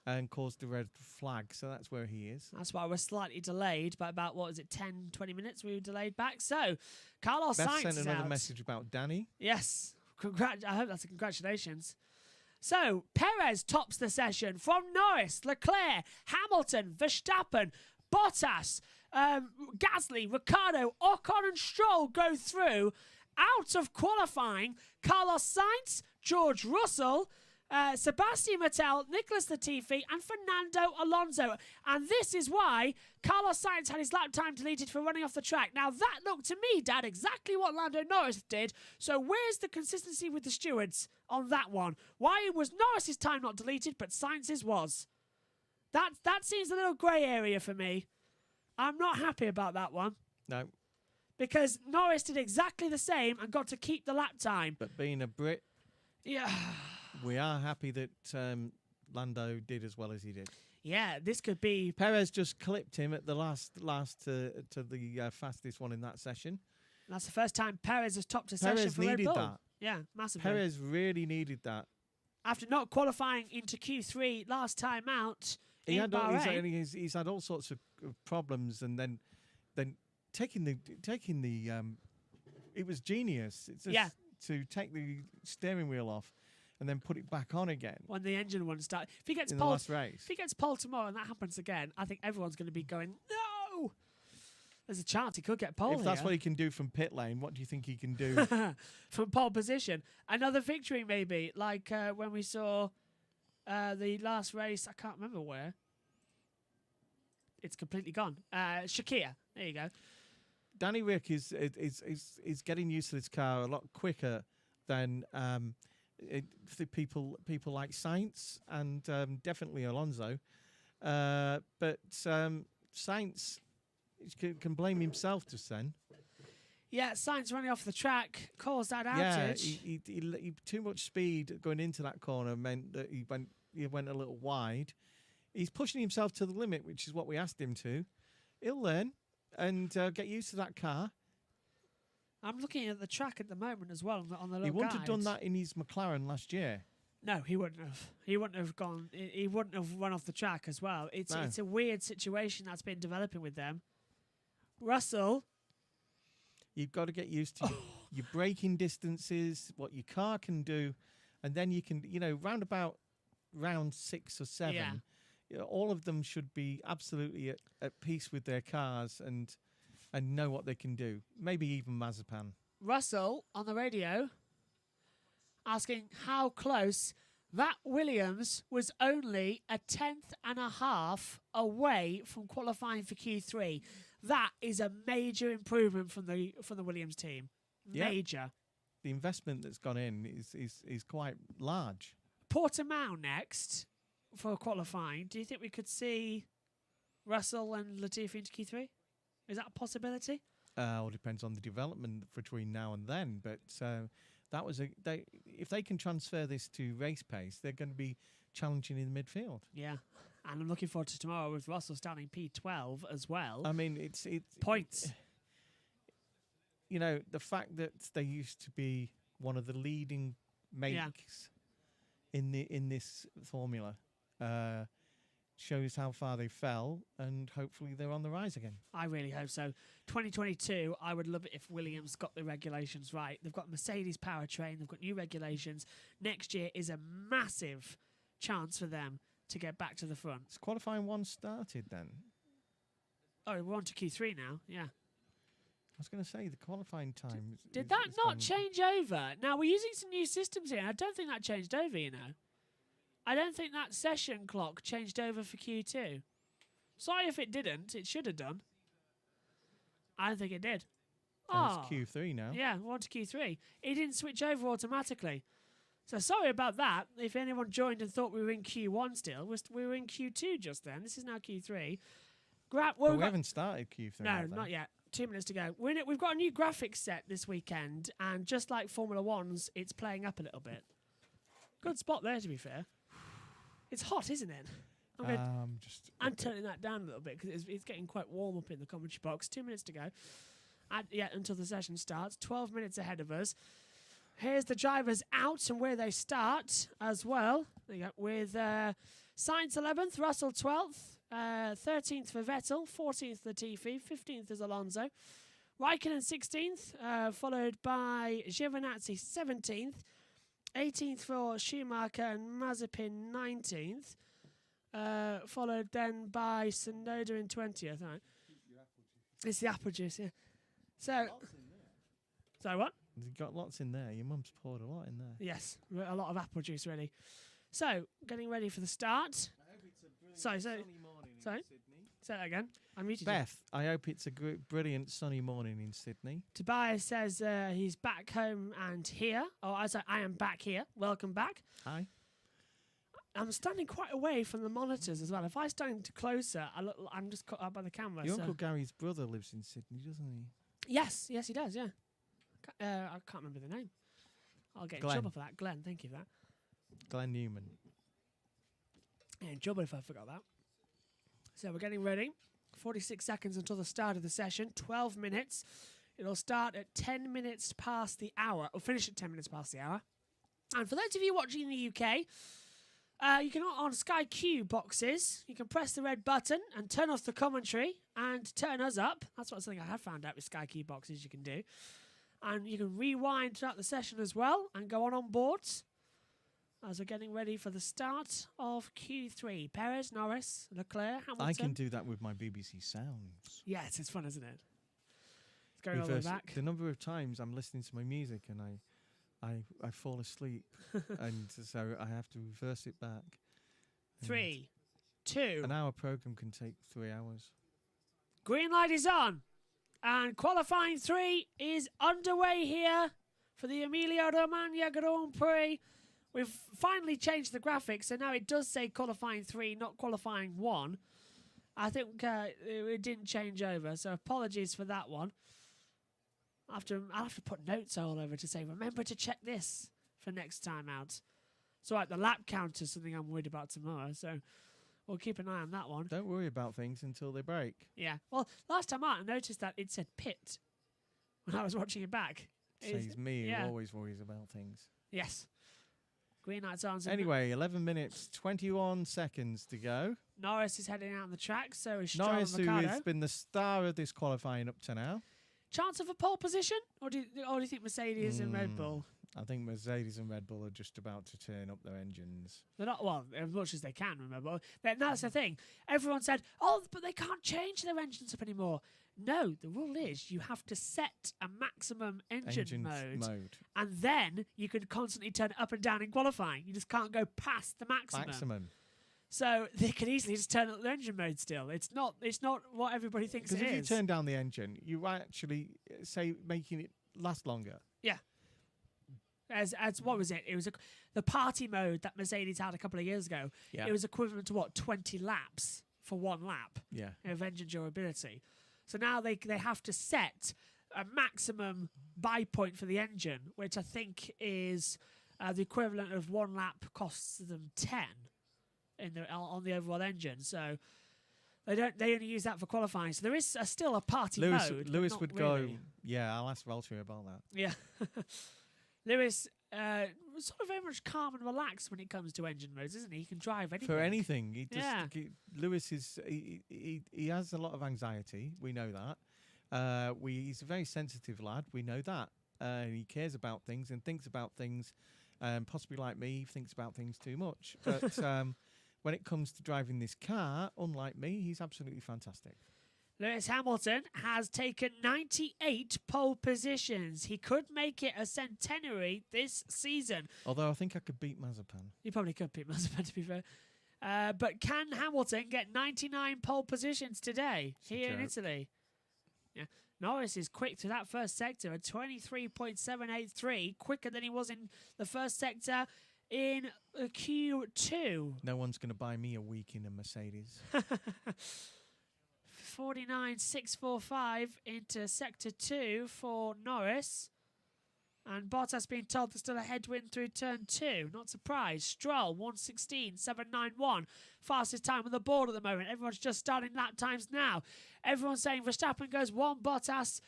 and caused the red flag. So that's where he is. That's why we're slightly delayed by about, 10, 20 minutes we were delayed back. So Carlos Beth Sainz sent is another out. message about Danny. Yes. I hope that's a congratulations. So Perez tops the session from Norris, Leclerc, Hamilton, Verstappen, Bottas, Gasly, Ricciardo, Ocon and Stroll go through. Out of qualifying, Carlos Sainz, George Russell, Sebastian Vettel, Nicholas Latifi and Fernando Alonso. And this is why Carlos Sainz had his lap time deleted for running off the track. Now that looked to me, Dad, exactly what Lando Norris did. So where's the consistency with the stewards on that one? Why was Norris's time not deleted but Sainz's was? That seems a little grey area for me. I'm not happy about that one. No. Because Norris did exactly the same and got to keep the lap time. But being a Brit, yeah, we are happy that Lando did as well as he did. Yeah, this could be... Perez just clipped him at the last to the fastest one in that session. That's the first time Perez has topped a session Perez for Red needed Bull. that. Yeah, massively. Perez really needed that. After not qualifying into Q3 last time out He's Bahrain. had all sorts of problems, and then taking the it was genius. It's just to take the steering wheel off and then put it back on again When the engine wouldn't start. If he gets in the last race. If he gets pole tomorrow and that happens again, I think everyone's going to be going, no! There's a chance he could get pole If that's here. what he can do from pit lane, what do you think he can do? From pole position. Another victory maybe, like when we saw the last race, I can't remember where. It's completely gone. Shakir. There you go. Danny Rick is getting used to this car a lot quicker than the people like Sainz and definitely Alonso. But Sainz can blame himself just then. Yeah, Sainz running off the track caused that outage. Yeah, he too much speed going into that corner meant that he went a little wide. He's pushing himself to the limit, which is what we asked him to. He'll learn and get used to that car. I'm looking at the track at the moment as well on the little He wouldn't have done guides. that in his McLaren last year. No, he wouldn't have. He wouldn't have gone. He wouldn't have run off the track as well. It's No. it's a weird situation that's been developing with them. Russell, You've got to get used to your braking distances, what your car can do, and then you can, round about round 6 or 7, Yeah. all of them should be absolutely at peace with their cars and know what they can do. Maybe even Mazepin. Russell on the radio asking how close that Williams was only a 10th.5 away from qualifying for Q3. That is a major improvement from the Williams team. Yeah. Major. The investment that's gone in is quite large. Portimao next for qualifying. Do you think we could see Russell and Latifi into Q3? Is that a possibility? All depends on the development between now and then. But that was if they can transfer this to race pace, they're going to be challenging in the midfield. Yeah. And I'm looking forward to tomorrow with Russell starting P12 as well. I mean, it's Points. The fact that they used to be one of the leading makes in this formula shows how far they fell, and hopefully they're on the rise again. I really hope so. 2022, I would love it if Williams got the regulations right. They've got Mercedes powertrain, they've got new regulations. Next year is a massive chance for them to get back to the front. It's qualifying 1 started then. Oh, we're on to Q3 now, yeah. I was going to say the qualifying time. Did that not change over? Now, we're using some new systems here. I don't think that changed over, I don't think that session clock changed over for Q2. Sorry if it didn't. It should have done. I don't think it did. It's Q3 now. Yeah, we're on to Q3. It didn't switch over automatically. So sorry about that. If anyone joined and thought we were in Q1 still, we were in Q2 just then. This is now Q3. But we haven't started Q3. No, not yet. 2 minutes to go. We've got a new graphics set this weekend, and just like Formula 1's, it's playing up a little bit. Good spot there, to be fair. It's hot, isn't it? I'm turning that down a little bit because it's getting quite warm up in the commentary box. 2 minutes to go. Until the session starts. 12 minutes ahead of us. Here's the drivers out and where they start as well. There you go. With Sainz 11th, Russell 12th, 13th for Vettel, 14th Latifi, 15th is Alonso. Raikkonen 16th, followed by Giovinazzi 17th, 18th for Schumacher and Mazepin 19th, followed then by Tsunoda in 20th. Right. It's the apple juice, yeah. So what? You've got lots in there. Your mum's poured a lot in there. Yes, a lot of apple juice ready. So, getting ready for the start. I hope it's a brilliant sunny morning in Sydney. Say that again. I muted Beth, I hope it's a brilliant sunny morning in Sydney. Tobias says he's back home and here. Oh, I am back here. Welcome back. Hi. I'm standing quite away from the monitors as well. If I stand closer, I'm just caught up by the camera. Your Uncle Gary's brother lives in Sydney, doesn't he? Yes, he does, yeah. I can't remember the name. I'll get in trouble for that. Glenn, thank you for that. Glenn Newman. Yeah, in trouble if I forgot that. So we're getting ready. 46 seconds until the start of the session. 12 minutes. It'll start at 10 minutes past the hour. Or finish at 10 minutes past the hour. And for those of you watching in the UK, you can, on Sky Q boxes, you can press the red button and turn off the commentary and turn us up. That's something I have found out with Sky Q boxes you can do. And you can rewind throughout the session as well and go on boards as we're getting ready for the start of Q3. Perez, Norris, Leclerc, Hamilton. I can do that with my BBC Sounds. Yes, it's fun, isn't it? It's going all the way back. The number of times I'm listening to my music and I fall asleep, and so I have to reverse it back. 3, 2. An hour program can take 3 hours. Green light is on. And qualifying 3 is underway here for the Emilia Romagna Grand Prix. We've finally changed the graphics, so now it does say qualifying 3, not qualifying 1. I think it didn't change over, so apologies for that one. I'll have to put notes all over to say, remember to check this for next time out. So the lap count is something I'm worried about tomorrow, so we'll keep an eye on that one. Don't worry about things until they break. Yeah. Well, last time out, I noticed that it said pit when I was watching it back. Says me who always worries about things. Yes. Green light's on. So Anyway, 11 minutes, 21 seconds to go. Norris is heading out on the track, so is Stroll Norris, and who Ricciardo. has been the star of this qualifying up to now. Chance of a pole position? Or do you think Mercedes and Red Bull? I think Mercedes and Red Bull are just about to turn up their engines. They're not, well, as much as they can, remember. That's the thing. Everyone said, but they can't change their engines up anymore. No, the rule is you have to set a maximum engine mode. And then you can constantly turn it up and down in qualifying. You just can't go past the maximum. So they can easily just turn up the engine mode still. It's not what everybody thinks it is. Because if you turn down the engine, you actually say making it last longer. Yeah. As what was it? It was the party mode that Mercedes had a couple of years ago. Yeah. It was equivalent to 20 laps for one lap. Yeah. Of engine durability. So now they have to set a maximum buy point for the engine, which I think is the equivalent of one lap costs them 10 on the overall engine. So they only use that for qualifying. So there is still a party mode. Lewis would really go. Yeah, I'll ask Valtteri about that. Yeah. Lewis was sort of very much calm and relaxed when it comes to engine modes, isn't he? He can drive anything. For anything. Lewis is he has a lot of anxiety. We know that. He's a very sensitive lad. We know that. He cares about things and thinks about things. Possibly like me, he thinks about things too much. But when it comes to driving this car, unlike me, he's absolutely fantastic. Lewis Hamilton has taken 98 pole positions. He could make it a centenary this season. Although I think I could beat Mazepin. You probably could beat Mazepin, to be fair. But can Hamilton get 99 pole positions today here in Italy? Yeah. Norris is quick through that first sector at 23.783, quicker than he was in the first sector in Q2. No one's going to buy me a week in a Mercedes. 49.645 into Sector 2 for Norris. And Bottas being told there's still a headwind through Turn 2. Not surprised. Stroll, 1:16.791. Fastest time on the board at the moment. Everyone's just starting lap times now. Everyone's saying Verstappen goes 1, Bottas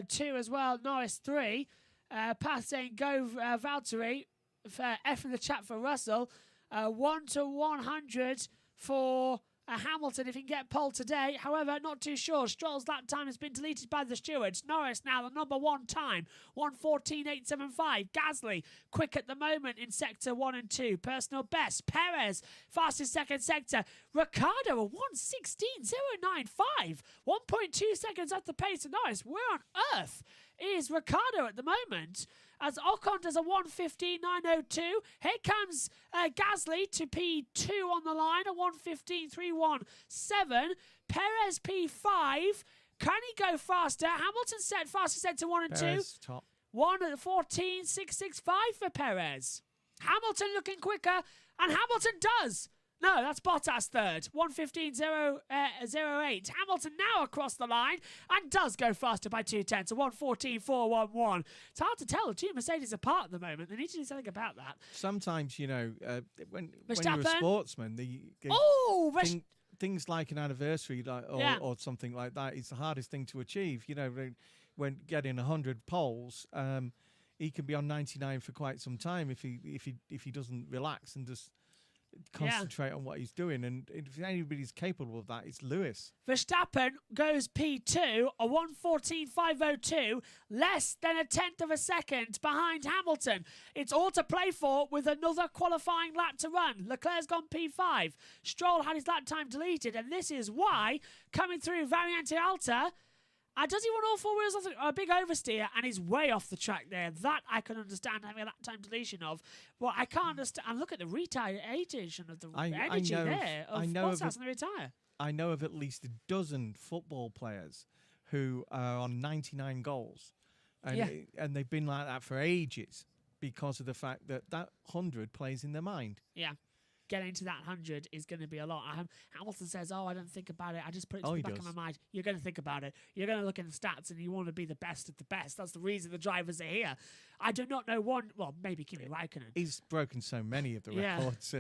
2 as well, Norris 3. Path saying go Valtteri. F in the chat for Russell. 1 to 100 for Hamilton if he can get pole today. However, not too sure. Stroll's lap time has been deleted by the stewards. Norris now the number 1 time. 1:14.875. Gasly quick at the moment in sector 1 and 2. Personal best. Perez fastest second sector. Ricciardo a 1:16.095. 1.2 seconds off the pace of Norris. Where on earth is Ricciardo at the moment? As Ocon does a 1:15.902. Here comes Gasly to P2 on the line, a 1:15.317. Perez P5. Can he go faster? Hamilton set faster set to 1 and Perez, 2. top. 1:14.665 for Perez. Hamilton looking quicker, and Hamilton does. No, that's Bottas third. 1:15.008. Hamilton now across the line and does go faster by 2 tenths. A 1:14.411. It's hard to tell the two Mercedes apart at the moment. They need to do something about that. Sometimes, when you're a Verstappen. sportsman, things like an anniversary or something like that is the hardest thing to achieve. When getting 100 poles, he can be on 99 for quite some time if he doesn't relax and just concentrate on what he's doing. And if anybody's capable of that, it's Lewis. Verstappen goes P2, a 1:14.502, less than a tenth of a second behind Hamilton. It's all to play for with another qualifying lap to run. Leclerc's gone P5. Stroll had his lap time deleted, and this is why, coming through Variante Alta, does he want all 4 wheels off a big oversteer and he's way off the track there? That I can understand having a lap time deletion of. Well, I can't understand. And look at the retardation of the energy there of Bottas and the retire. I know of at least a dozen football players who are on 99 goals. And they've been like that for ages because of the fact that 100 plays in their mind. Yeah. Getting to that 100 is going to be a lot. Hamilton says, I don't think about it. I just put it to the back of my mind. You're going to think about it. You're going to look at the stats and you want to be the best of the best. That's the reason the drivers are here. I do not know one. Well, maybe Kimi Räikkönen. He's broken so many of the records,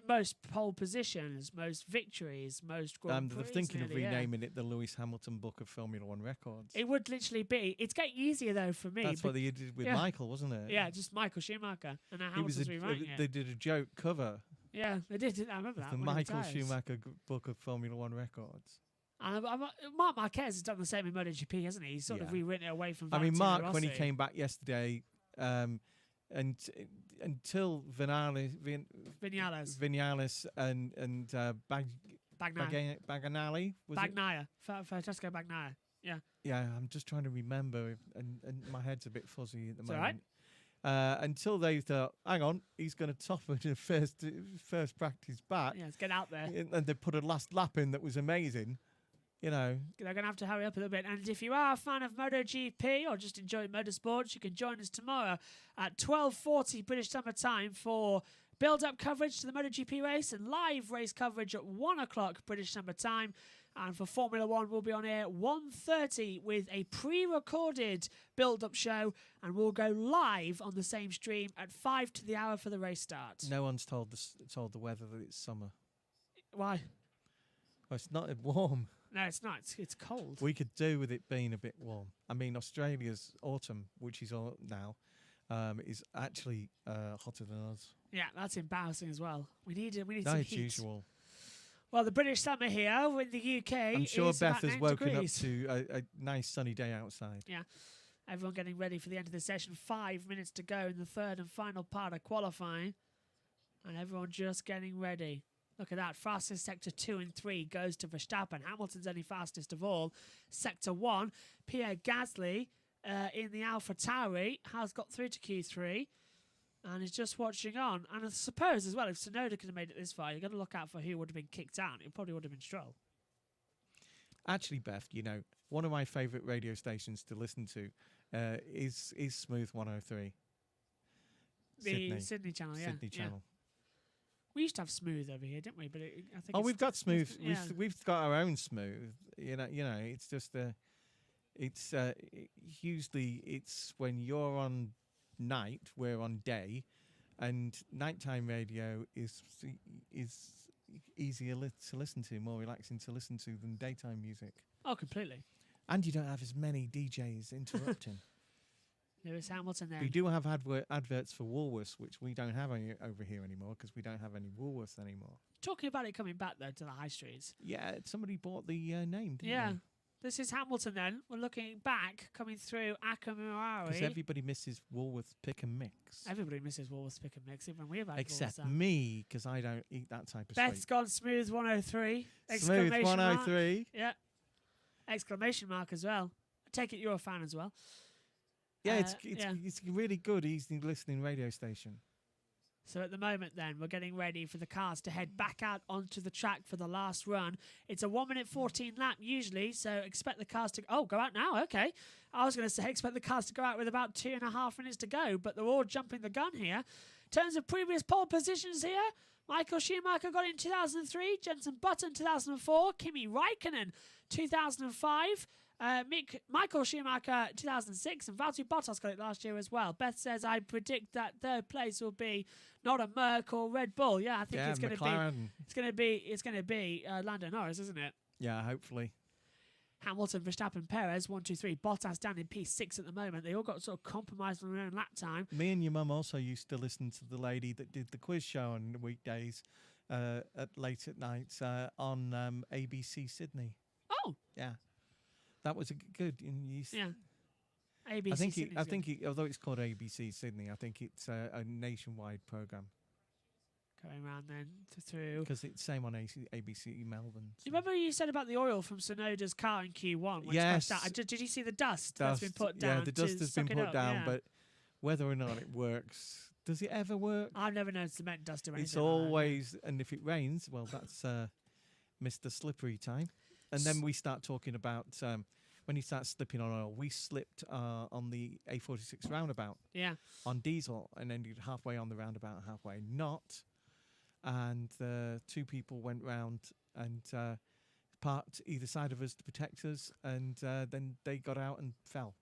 most pole positions, most victories, most Grand Prix. They're thinking of renaming it the Lewis Hamilton Book of Formula One Records. It would literally be. It's getting easier though for me. That's what they did with Michael, wasn't it? Yeah, just Michael Schumacher, and now Hamilton's rewriting it. They did a joke cover. Yeah, they did. I remember that. The Michael Schumacher Book of Formula One Records. And Mark Marquez has done the same in MotoGP, hasn't he? He's sort of rewritten it away from Valentino Mark, Rossi. When he came back yesterday, until Vinales and Bagnali, was Bagnaia, Francesco Bagnaia. Yeah. Yeah, I'm just trying to remember, and my head's a bit fuzzy at the moment. All right. Until they thought, hang on, he's going to top it in first practice back. Yeah, let's get out there. And they put a last lap in that was amazing. You know, they're going to have to hurry up a little bit. And if you are a fan of MotoGP or just enjoy motorsports, you can join us tomorrow at 12:40 British Summer Time for build-up coverage to the MotoGP race and live race coverage at 1 o'clock British Summer Time. And for Formula One, we'll be on air at 1:30 with a pre-recorded build-up show, and we'll go live on the same stream at 5 to the hour for the race start. No one's told the weather that it's summer. Why? Well, it's not warm. No, it's not. It's cold. We could do with it being a bit warm. I mean, Australia's autumn, which is now, is actually hotter than us. Yeah, that's embarrassing as well. We need some heat. That's usual. Well, the British summer here in the UK. I'm sure is Beth about has woken degrees. up to a nice sunny day outside. Yeah. Everyone getting ready for the end of the session. 5 minutes to go in the third and final part of qualifying. And everyone just getting ready. Look at that. Fastest sector 2 and 3 goes to Verstappen. Hamilton's only fastest of all. Sector 1, Pierre Gasly in the AlphaTauri has got through to Q3 and is just watching on. And I suppose as well, if Tsunoda could have made it this far, you've got to look out for who would have been kicked out. It probably would have been Stroll. Actually, Beth, you know, one of my favourite radio stations to listen to is Smooth 103. The Sydney channel, yeah. Sydney channel. We used to have Smooth over here, didn't we? But I think we've got Smooth. Yeah. We've got our own Smooth. You know. It's just usually it's when you're on night, we're on day, and nighttime radio is easier to listen to, more relaxing to listen to than daytime music. Oh, completely. And you don't have as many DJs interrupting. Lewis Hamilton there. We do have adverts for Woolworths, which we don't have any over here anymore because we don't have any Woolworths anymore. Talking about it coming back, though, to the high streets. Yeah, somebody bought the name, didn't Yeah. they? This is Hamilton then. We're looking back, coming through Akamurari. Because everybody misses Woolworths Pick and Mix. Everybody misses Woolworths Pick and Mix, even we've had Except Woolworths. me, because I don't eat that type of Beth's sweet. gone Smooth 103. Smooth Exclamation 103. Mark. Yeah. Exclamation mark as well. I take it you're a fan as well. Yeah, it's a really good, easy listening radio station. So at the moment then, we're getting ready for the cars to head back out onto the track for the last run. It's a 1 minute 14 lap usually, so expect the cars to... Oh, go out now, okay. I was going to say expect the cars to go out with about 2.5 minutes to go, but they're all jumping the gun here. In terms of previous pole positions here, Michael Schumacher got in 2003, Jenson Button 2004, Kimi Räikkönen 2005, Michael Schumacher 2006, and Valtteri Bottas got it last year as well. Beth says, I predict that third place will be not a Merc or Red Bull. Yeah, I think it's going to be Lando Norris, isn't it? Yeah, hopefully. Hamilton, Verstappen, Perez, 1, 2, 3. Bottas down in P6 at the moment. They all got sort of compromised on their own lap time. Me and your mum also used to listen to the lady that did the quiz show on the weekdays late at night on ABC Sydney. Oh, yeah, that was a good. Yeah, ABC. I think although it's called ABC Sydney, I think it's a nationwide program. Going around then through because it's same on ABC Melbourne. So. You remember you said about the oil from Tsunoda's car in Q1? Yes. Did you see the dust that's been put down? Yeah, the dust has been put down, yeah. But whether or not it works, does it ever work? I've never known cement dust or anything. It's always, and if it rains, well, that's Mr. Slippery time. And then we start talking about when you start slipping on oil. We slipped on the A46 roundabout. Yeah. On diesel, and ended halfway on the roundabout, halfway not. And two people went round and parked either side of us to protect us, and then they got out and fell.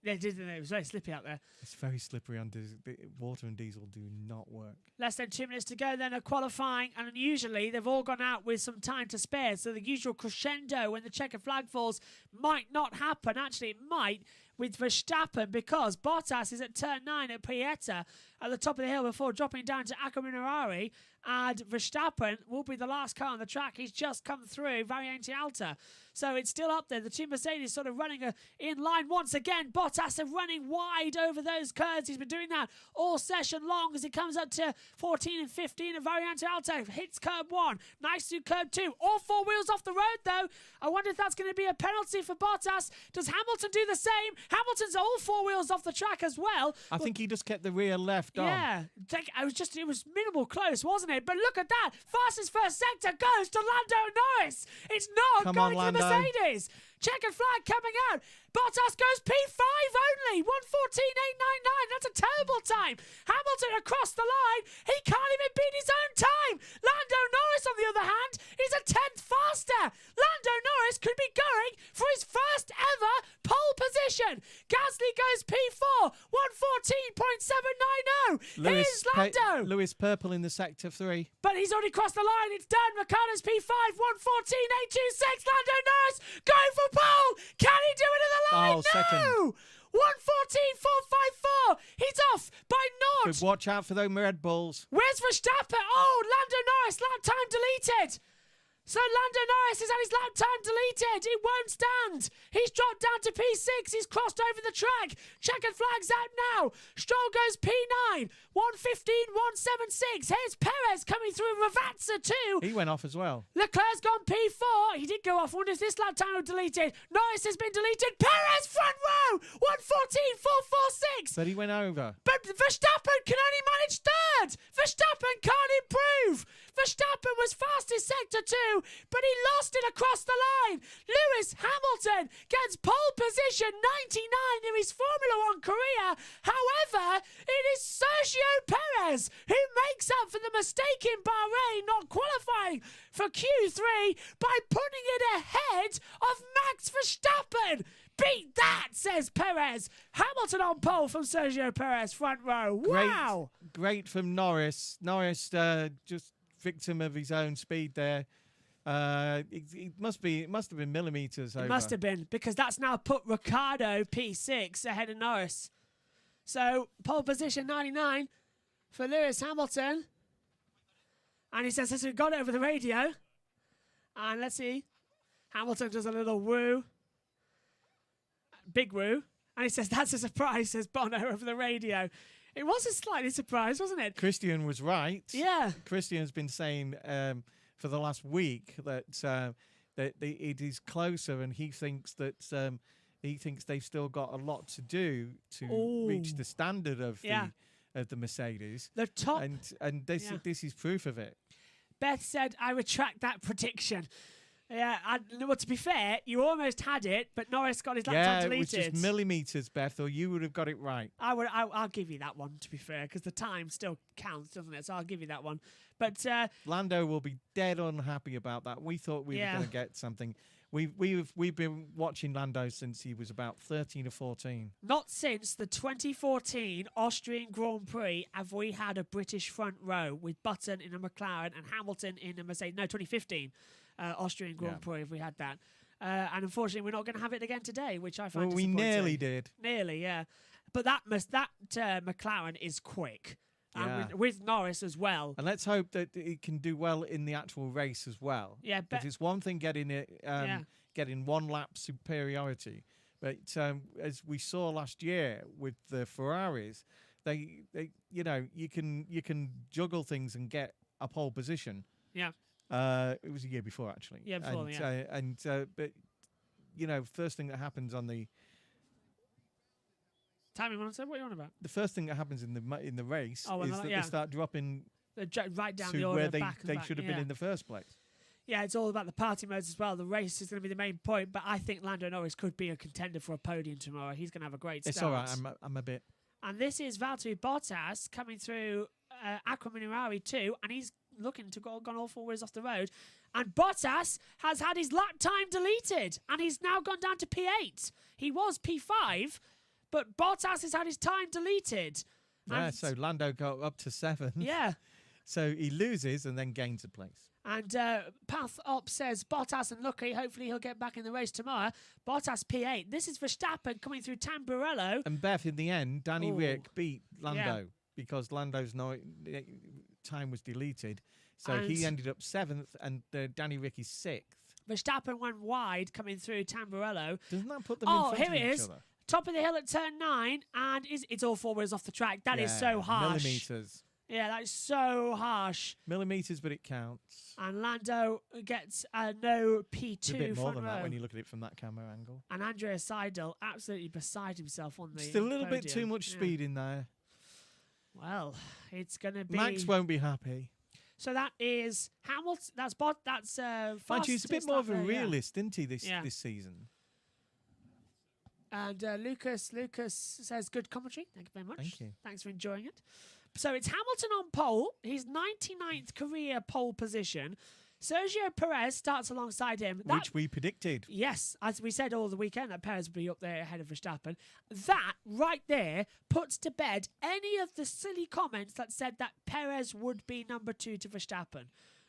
Yeah, it was very slippy out there. It's very slippery on diesel. Water and diesel do not work. Less than 2 minutes to go then at qualifying, and unusually they've all gone out with some time to spare, so the usual crescendo when the checkered flag falls might not happen. Actually, it might with Verstappen, because Bottas is at turn 9 at Prieta at the top of the hill before dropping down to Acquaminarari, and Verstappen will be the last car on the track. He's just come through Variante Alta. So it's still up there. The two Mercedes sort of running in line once again. Bottas are running wide over those curves. He's been doing that all session long as he comes up to 14 and 15 at Variante Alta. Hits curb 1. Nice through curb 2. All 4 wheels off the road, though. I wonder if that's going to be a penalty for Bottas. Does Hamilton do the same? Hamilton's all 4 wheels off the track as well. I think he just kept the rear left on. Yeah. It was minimal close, wasn't it? But look at that. Fastest first sector goes to Lando Norris. It's not going to the Mercedes. Checkered flag coming out. Bottas goes P5 only. 1:14.899. That's a terrible time. Hamilton across the line. He can't even beat his own time. Lando Norris, on the other hand, is a 10th faster. Lando Norris could be going for his first ever pole position. Gasly goes P4. 1:14.790. Here's Lando. Lewis purple in the sector 3. But he's already crossed the line. It's done. Ricciardo's P5. 1:14.826. Lando Norris going for pole. Can he do it in the line? Oh, second. No. 1:14.454. He's off by naught. But watch out for those Red Bulls. Where's Verstappen? Oh, Lando Norris. Lap time deleted. So Lando Norris has had his lap time deleted. It won't stand. He's dropped down to P6. He's crossed over the track. Checkered flag's out now. Stroll goes P9. 1:15.176. Here's Perez coming through Ravazza too. He went off as well. Leclerc's gone P4. He did go off. I wonder if this lap time was deleted. Norris has been deleted. Perez front row. 1:14.446. But he went over. But Verstappen can only manage third. Verstappen can't improve. Verstappen was fastest sector 2, but he lost it across the line. Lewis Hamilton gets pole position 99 in his Formula 1 career. However, it is Sergio Perez who makes up for the mistake in Bahrain not qualifying for Q3 by putting it ahead of Max Verstappen. Beat that, says Perez. Hamilton on pole from Sergio Perez, front row. Wow. Great from Norris. Norris just victim of his own speed there. It must have been millimetres over. It must have been, because that's now put Ricciardo P6 ahead of Norris. So pole position 99 for Lewis Hamilton. And he says, we've got it over the radio. And let's see. Hamilton does a little woo. Big woo. And he says, that's a surprise, says Bono over the radio. It was a slightly surprise, wasn't it? Christian was right. Yeah. Christian's been saying for the last week that it is closer, and he thinks that they've still got a lot to do to reach the standard of the Mercedes. The top, and this is proof of it. Beth said, "I retract that prediction." Yeah, well, to be fair, you almost had it, but Norris got his lap time deleted. Yeah, it was just millimetres, Beth, or you would have got it right. I'll give you that one, to be fair, because the time still counts, doesn't it? So I'll give you that one. But Lando will be dead unhappy about that. We thought we were going to get something. We've been watching Lando since he was about 13 or 14. Not since the 2014 Austrian Grand Prix have we had a British front row with Button in a McLaren and Hamilton in a Mercedes. No, 2015 Austrian Grand Prix have we had that. And unfortunately, we're not going to have it again today, which I find disappointing. We nearly did. Nearly, yeah. But that McLaren is quick. And with Norris as well. And let's hope that it can do well in the actual race as well. Yeah, but it's one thing getting one lap superiority, but as we saw last year with the Ferraris, they you can juggle things and get a pole position. Yeah. It was a year before actually. Yeah, before, but first thing that happens on the timing one, what are you on about? The first thing that happens in the race is that they start dropping right down to the order where they should have been in the first place. Yeah, it's all about the party modes as well. The race is going to be the main point, but I think Lando Norris could be a contender for a podium tomorrow. He's going to have a great start. It's all right. I'm a bit. And this is Valtteri Bottas coming through Acquaminarari too, and he's looking to gone all 4 wheels off the road. And Bottas has had his lap time deleted, and he's now gone down to P8. He was P5, but Bottas has had his time deleted. Yeah, And- so Lando got up to 7th. Yeah. So he loses and then gains a place. And Path Up says Bottas and Lucky, hopefully he'll get back in the race tomorrow. Bottas P8. This is Verstappen coming through Tamburello. And Beth, in the end, Danny Ooh. Rick beat Lando Yeah. because Lando's time was deleted. So And- he ended up 7th and Danny Rick is 6th. Verstappen went wide coming through Tamburello. Doesn't that put them Oh, in front here of it each is. other? Top of the hill at turn 9, and it's all 4 wheels off the track. That is so Yeah, harsh. Millimetres. Yeah, that is so harsh. Millimetres, but it counts. And Lando gets a no P2 It's a bit more front than row. that when you look at it from that camera angle. And Andrea Seidel absolutely beside himself on the Just a little bit too podium. much Yeah. speed in there. Well, it's going to be... Max won't be happy. So that is Hamilton. That's Mind you, he's a bit more of a fastest lap there, yeah. realist, isn't he, this Yeah. season? And Lucas says, good commentary. Thank you very much. Thank you. Thanks for enjoying it. So it's Hamilton on pole, his 99th career pole position. Sergio Perez starts alongside him. Which we predicted. Yes, as we said all the weekend, that Perez would be up there ahead of Verstappen. That right there puts to bed any of the silly comments that said that Perez would be number 2 to Verstappen.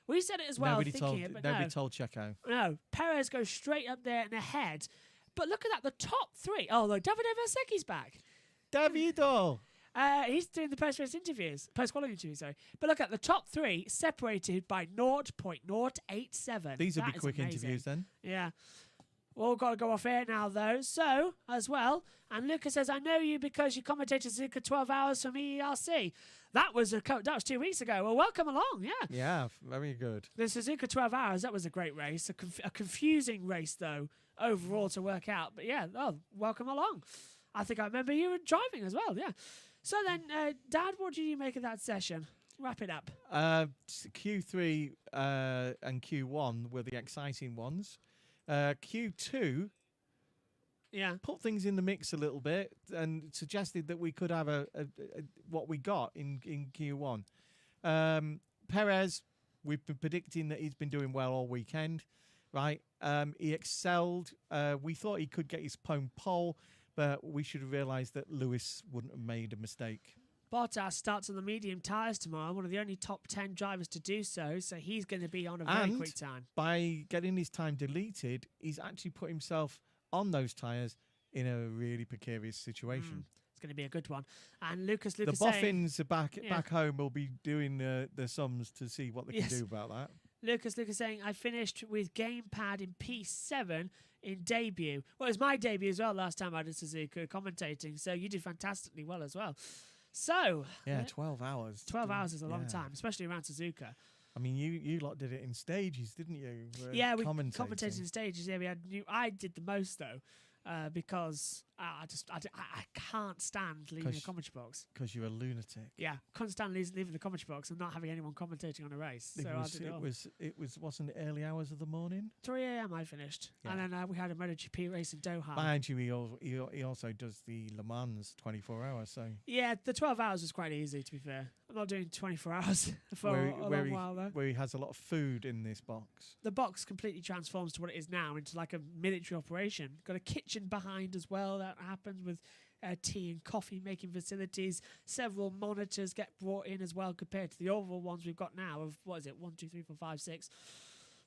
We said it as well, Nobody thinking it, but nobody told Checo. no, Perez goes straight up there and ahead. But look at that, the top 3. Oh, look, Davide Versekki's back. Davido! He's doing the post-race interviews, post-quality interviews, sorry. But look at the top 3 separated by 0.087. These will That be is quick amazing. interviews then. Yeah. We'll got to go off air now, though. So, as well, and Lucas says, I know you because you commentated Zuka 12 hours from ERC. That was 2 weeks ago. Well, welcome along, yeah. Yeah, very good. The Suzuka 12 hours, that was a great race. A confusing race, though, overall to work out. But yeah, welcome along. I think I remember you were driving as well, yeah. So then, Dad, what did you make of that session? Wrap it up. Q3 and Q1 were the exciting ones. Q2 put things in the mix a little bit and suggested that we could have a what we got in Q1. Perez, we've been predicting that he's been doing well all weekend, right? He excelled. We thought he could get his pole, but we should have realised that Lewis wouldn't have made a mistake. Bottas starts on the medium tyres tomorrow, one of the only top 10 drivers to do so he's going to be on a very quick time. By getting his time deleted, he's actually put himself on those tyres in a really precarious situation. It's going to be a good one. And Lucas The saying, boffins back home will be doing the sums to see what they can do about that. Lucas saying, I finished with gamepad in P7 in debut. Well, it was my debut as well last time I did Suzuka commentating, so you did fantastically well as well. So... Yeah, 12 hours. 12 hours is a long time, especially around Suzuka. I mean, you lot did it in stages, didn't you? Yeah, we commentated in stages. Yeah, I did the most, though. Because I can't stand leaving the commentary box. Because you're a lunatic. Yeah, couldn't stand leaving the commentary box and not having anyone commentating on a race. It wasn't the early hours of the morning. 3 a.m. I finished, and then we had a MotoGP race in Doha. Mind you, he also does the Le Mans 24 hours. So yeah, the 12 hours was quite easy. To be fair, I'm not doing 24 hours for a long while though. Where he has a lot of food in this box. The box completely transforms to what it is now, into like a military operation. Got a kitchen behind as well. That happens with tea and coffee making facilities. Several monitors get brought in as well compared to the overall ones we've got now of 1, 2, 3, 4, 5, 6.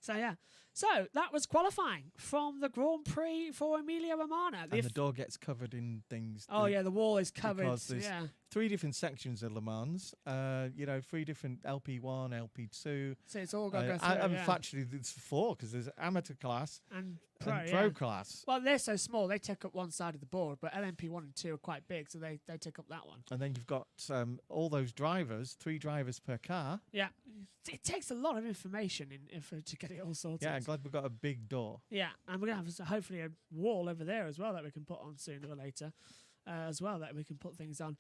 So yeah, so that was qualifying from the Grand Prix for Emilia Romagna. And the door gets covered in things. Oh yeah, the wall is covered. Because there's 3 different sections of Le Mans. 3 different LP1, LP2. So it's all got to go through. And actually, it's 4 because there's amateur class and pro class. Well, they're so small; they take up one side of the board. But LMP1 and 2 are quite big, so they take up that one. And then you've got all those drivers, 3 drivers per car. Yeah, it takes a lot of information to get it all sorted. Yeah, I'm glad we've got a big door. Yeah, and we're gonna have hopefully a wall over there as well that we can put on sooner or later, as well that we can put things on.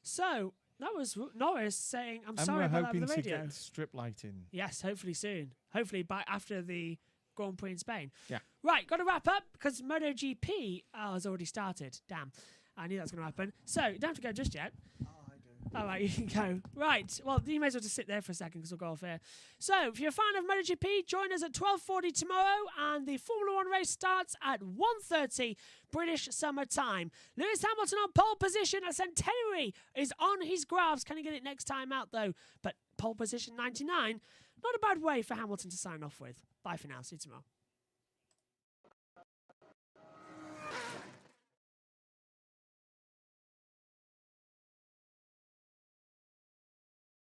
So that was Norris saying, "I'm sorry about that on the radio." And we're hoping to get strip lighting. Yes, hopefully soon. Hopefully after the Grand Prix in Spain. Yeah. Right, got to wrap up because MotoGP has already started. Damn, I knew that was going to happen. So you don't have to go just yet. Oh, I do. All right, you can go. Right, well, you may as well just sit there for a second because we'll go off here. So, if you're a fan of MotoGP, join us at 12:40 tomorrow, and the Formula 1 race starts at 1:30 British summer time. Lewis Hamilton on pole position. A centenary is on his graphs. Can he get it next time out, though? But pole position 99, not a bad way for Hamilton to sign off with. Bye for now. See you tomorrow.